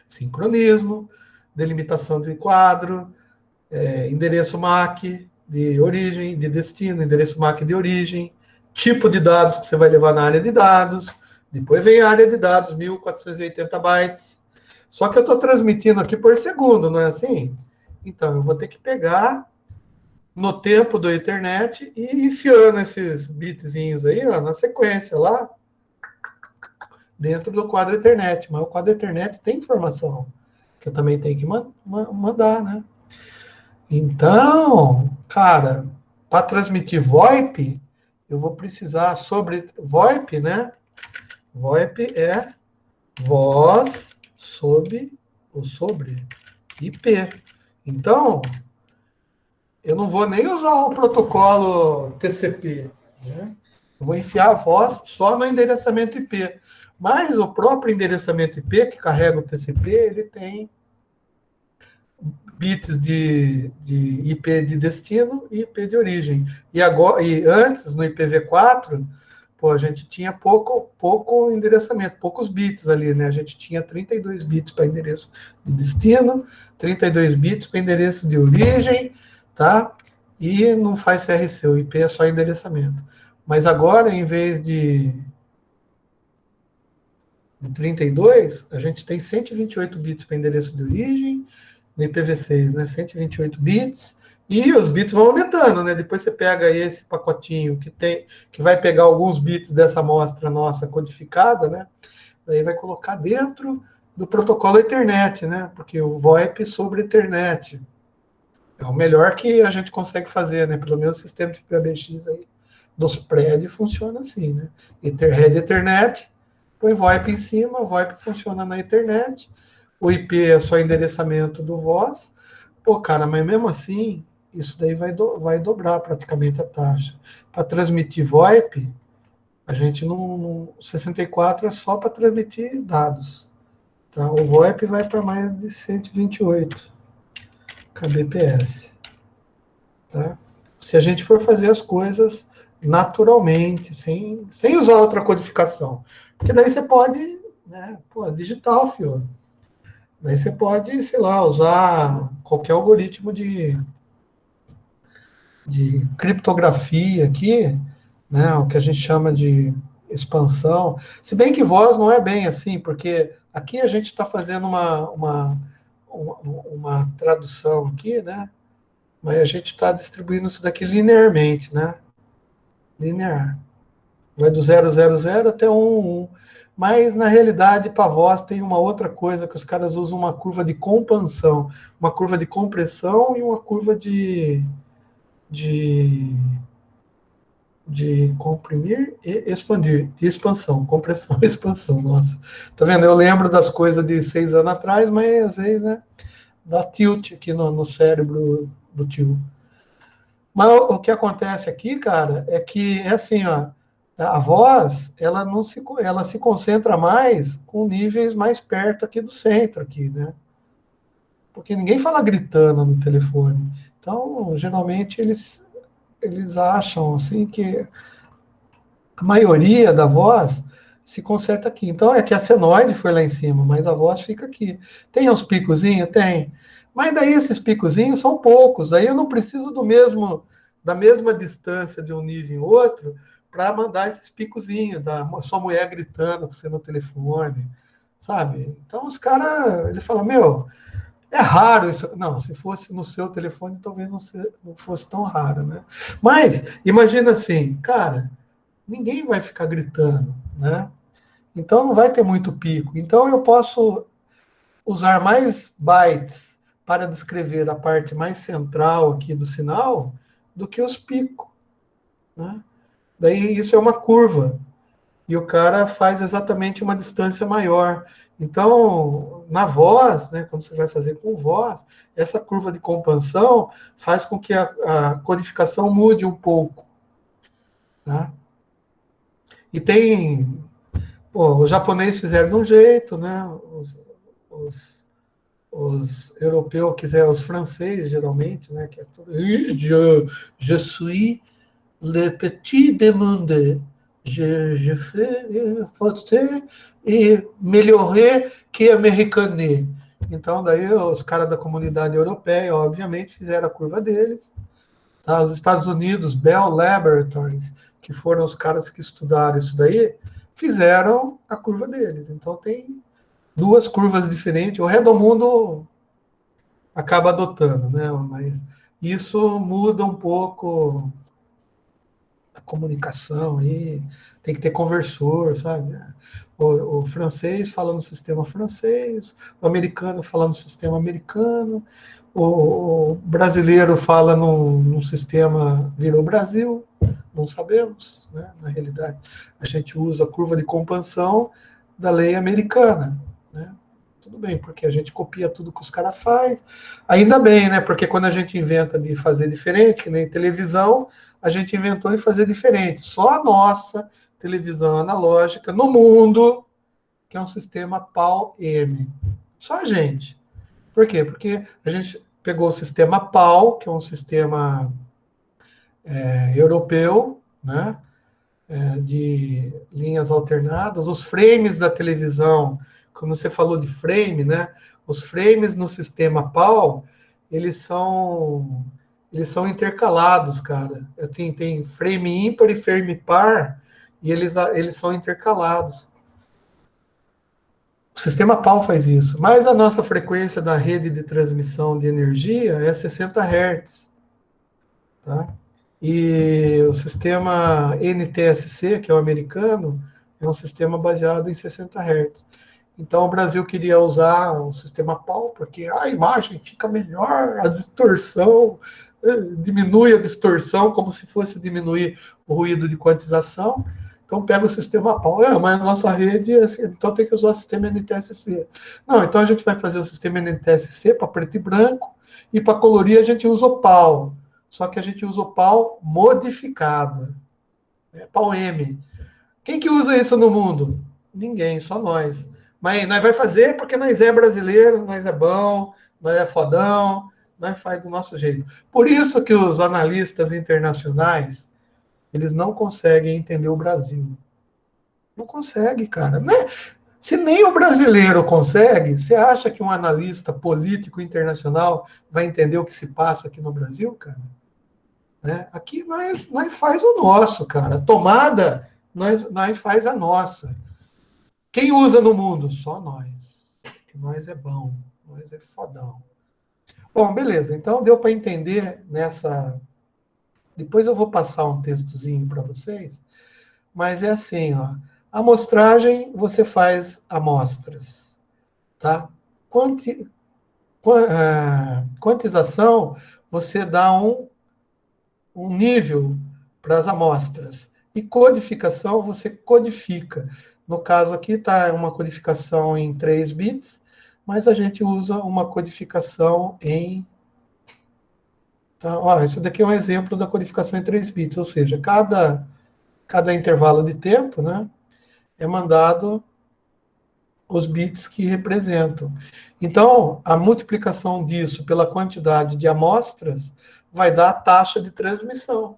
sincronismo, delimitação de quadro, endereço MAC de origem, de destino, endereço MAC de origem, tipo de dados que você vai levar na área de dados, depois vem a área de dados, 1.480 bytes. Só que eu estou transmitindo aqui por segundo, não é assim? Então, eu vou ter que pegar no tempo do Ethernet e enfiando esses bitzinhos aí, ó, na sequência lá, dentro do quadro Ethernet. Mas o quadro Ethernet tem informação que eu também tenho que mandar, né? Então, cara, para transmitir VoIP, eu vou precisar sobre VoIP, né? VoIP é voz sobre IP. Então, eu não vou nem usar o protocolo TCP, né? Eu vou enfiar a voz só no endereçamento IP. Mas o próprio endereçamento IP, que carrega o TCP, ele tem bits de IP de destino e IP de origem. E antes, no IPv4, a gente tinha pouco endereçamento, poucos bits ali, né? A gente tinha 32 bits para endereço de destino, 32 bits para endereço de origem, tá? E não faz CRC, o IP é só endereçamento. Mas agora, em vez de 32, a gente tem 128 bits para endereço de origem, no IPv6, né? 128 bits, e os bits vão aumentando, né? Depois você pega esse pacotinho que vai pegar alguns bits dessa amostra nossa codificada, né? Daí vai colocar dentro do protocolo Ethernet, né? Porque o VoIP sobre Ethernet é o melhor que a gente consegue fazer, né? Pelo menos o sistema de PBX aí dos prédios funciona assim, né? Rede Ethernet, põe VoIP em cima, o VoIP funciona na Ethernet, o IP é só endereçamento do voz. Pô, cara, mas mesmo assim, isso daí vai dobrar praticamente a taxa. Para transmitir VoIP, a gente não 64 é só para transmitir dados. Tá? O VoIP vai para mais de 128 kbps. Tá? Se a gente for fazer as coisas naturalmente, sem usar outra codificação. Porque daí você pode, né, digital, fio. Daí você pode, sei lá, usar qualquer algoritmo de criptografia aqui, né, o que a gente chama de expansão. Se bem que voz não é bem assim, porque aqui a gente está fazendo uma tradução aqui, né, mas a gente está distribuindo isso daqui linearmente, né, linear. Vai do 000 até 1. Mas, na realidade, para voz tem uma outra coisa que os caras usam, uma curva de compreensão, uma curva de compressão e uma curva de comprimir e expandir, de expansão, compressão e expansão, nossa. Tá vendo? Eu lembro das coisas de 6 anos atrás, mas às vezes, né, dá tilt aqui no cérebro do tio. Mas o que acontece aqui, cara, é que é assim, ó, a voz, ela se concentra mais com níveis mais perto aqui do centro, aqui, né? Porque ninguém fala gritando no telefone. Então, geralmente, eles acham assim que a maioria da voz se conserta aqui. Então, é que a senoide foi lá em cima, mas a voz fica aqui. Tem uns picozinhos? Tem. Mas daí esses picozinhos são poucos. Daí eu não preciso da mesma distância de um nível em outro para mandar esses picozinhos da sua mulher gritando com você no telefone, sabe? Então os caras, ele fala, meu, é raro isso. Não, se fosse no seu telefone, talvez não fosse tão raro, né? Mas imagina assim, cara, ninguém vai ficar gritando, né? Então não vai ter muito pico. Então eu posso usar mais bytes para descrever a parte mais central aqui do sinal do que os picos, né? Daí isso é uma curva e o cara faz exatamente uma distância maior. Então, na voz, né, quando você vai fazer com voz, essa curva de compreensão faz com que a codificação mude um pouco, né? E tem, pô, os japoneses fizeram de um jeito, né? Os, os europeus quiseram, os franceses geralmente, né? Que é tudo, je suis le petit du monde, je fais você e melhorer que americaner. Então, daí os caras da comunidade europeia, obviamente, fizeram a curva deles. Tá? Os Estados Unidos, Bell Laboratories, que foram os caras que estudaram isso daí, fizeram a curva deles. Então, tem duas curvas diferentes. O resto do mundo acaba adotando, né? Mas isso muda um pouco a comunicação aí, tem que ter conversor, sabe? O francês fala no sistema francês, o americano fala no sistema americano, o brasileiro fala num sistema, virou Brasil, não sabemos, né? Na realidade. A gente usa a curva de compreensão da lei americana, né? Tudo bem, porque a gente copia tudo que os caras fazem. Ainda bem, né? Porque quando a gente inventa de fazer diferente, que nem televisão, a gente inventou de fazer diferente. Só a nossa televisão analógica no mundo, que é um sistema PAL-M. Só a gente. Por quê? Porque a gente pegou o sistema PAL, que é um sistema europeu, né? De linhas alternadas, os frames da televisão, quando você falou de frame, né? Os frames no sistema PAL, eles são intercalados, cara. Tem frame ímpar e frame par, e eles são intercalados. O sistema PAL faz isso, mas a nossa frequência da rede de transmissão de energia é 60 Hz, tá? E o sistema NTSC, que é o americano, é um sistema baseado em 60 Hz. Então, o Brasil queria usar o sistema PAL, porque a imagem fica melhor, a distorção, diminui a distorção, como se fosse diminuir o ruído de quantização. Então, pega o sistema PAL. Mas a nossa rede, assim, então tem que usar o sistema NTSC. Não, então a gente vai fazer o sistema NTSC para preto e branco, e para colorir a gente usa o PAL. Só que a gente usa o PAL modificado. PAL-M. Quem que usa isso no mundo? Ninguém, só nós. Mas nós vai fazer porque nós é brasileiro, nós é bom, nós é fodão, nós faz do nosso jeito. Por isso que os analistas internacionais, eles não conseguem entender o Brasil. Não consegue, cara. Né? Se nem o brasileiro consegue, você acha que um analista político internacional vai entender o que se passa aqui no Brasil, cara? Né? Aqui nós faz o nosso, cara. Tomada, nós faz a nossa. Quem usa no mundo? Só nós. Que nós é bom, nós é fodão. Bom, beleza. Então deu para entender nessa. Depois eu vou passar um textozinho para vocês, mas é assim, ó. Amostragem, você faz amostras, tá? Quantização, você dá um nível para as amostras. E codificação, você codifica. No caso aqui está uma codificação em 3 bits, mas a gente usa uma codificação em... Tá? Ó, isso daqui é um exemplo da codificação em 3 bits, ou seja, cada intervalo de tempo, né, é mandado os bits que representam. Então, a multiplicação disso pela quantidade de amostras vai dar a taxa de transmissão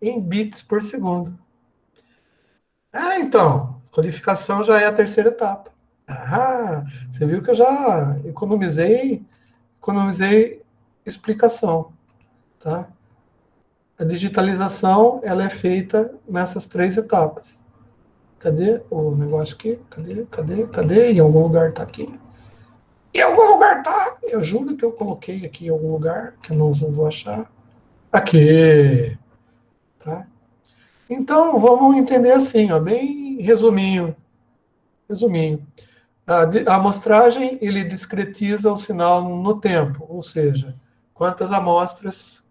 em bits por segundo. Então, codificação já é a terceira etapa. Você viu que eu já economizei explicação, tá? A digitalização, ela é feita nessas 3 etapas. Cadê o negócio aqui? Cadê? Em algum lugar tá aqui. Em algum lugar tá. Eu juro que eu coloquei aqui em algum lugar, que eu não vou achar. Aqui. Tá? Então, vamos entender assim, ó, bem resuminho. A amostragem, ele discretiza o sinal no tempo, ou seja, quantas amostras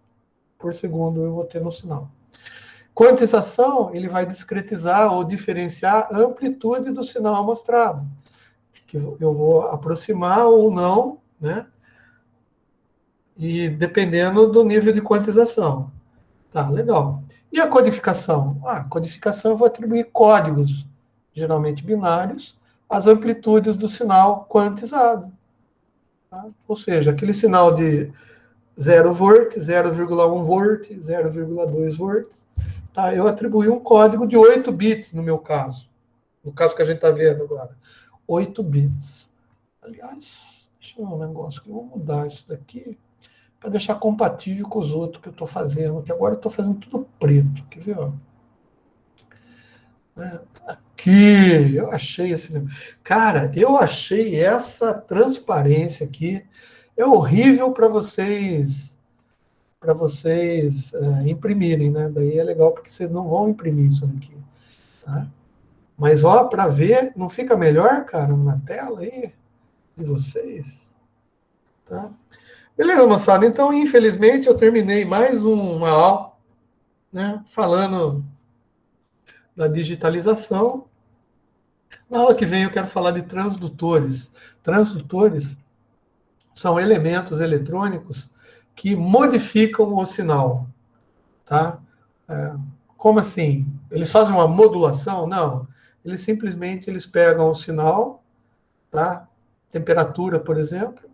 por segundo eu vou ter no sinal. Quantização, ele vai discretizar ou diferenciar a amplitude do sinal amostrado, que eu vou aproximar ou não, né? E dependendo do nível de quantização. Tá, legal. E a codificação? A codificação eu vou atribuir códigos, geralmente binários, às amplitudes do sinal quantizado. Tá? Ou seja, aquele sinal de 0 volt, 0,1 volt, 0,2 volts, tá? Eu atribuí um código de 8 bits no meu caso. No caso que a gente está vendo agora. 8 bits. Aliás, deixa eu ver um negócio que eu vou mudar isso daqui para deixar compatível com os outros que eu estou fazendo, que agora eu estou fazendo tudo preto. Quer ver? Ó? Aqui, eu achei esse... Cara, eu achei essa transparência aqui. É horrível para vocês imprimirem, né? Daí é legal porque vocês não vão imprimir isso daqui. Tá? Mas, ó, para ver, não fica melhor, cara, na tela aí de vocês? Tá? Beleza, moçada. Então, infelizmente, eu terminei mais uma aula, né, falando da digitalização. Na aula que vem eu quero falar de transdutores. Transdutores são elementos eletrônicos que modificam o sinal. Tá? Como assim? Eles fazem uma modulação? Não. Eles simplesmente pegam o sinal, tá? Temperatura, por exemplo,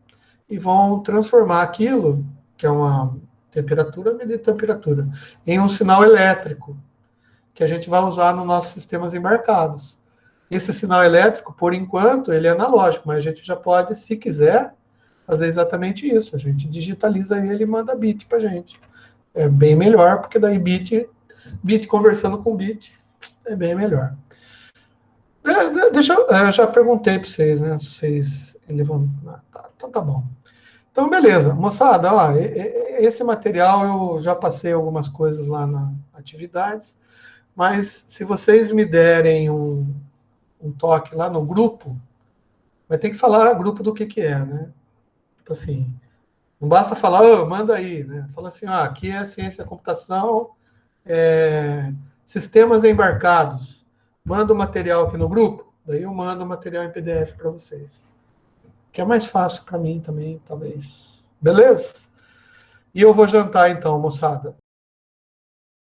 e vão transformar aquilo, que é uma medir temperatura, em um sinal elétrico, que a gente vai usar nos nossos sistemas embarcados. Esse sinal elétrico, por enquanto, ele é analógico, mas a gente já pode, se quiser, fazer exatamente isso. A gente digitaliza ele e manda bit para a gente. É bem melhor, porque daí bit conversando com bit é bem melhor. Eu já perguntei para vocês, né? Vocês levantam. Então tá bom. Então, beleza. Moçada, ó, esse material eu já passei algumas coisas lá nas atividades, mas se vocês me derem um toque lá no grupo, vai ter que falar grupo do que é, né? Tipo assim, não basta falar, oh, manda aí, né? Fala assim, aqui é ciência da computação, sistemas embarcados. Manda o material aqui no grupo, daí eu mando o material em PDF para vocês. Que é mais fácil para mim também, talvez. Beleza? E eu vou jantar então, moçada.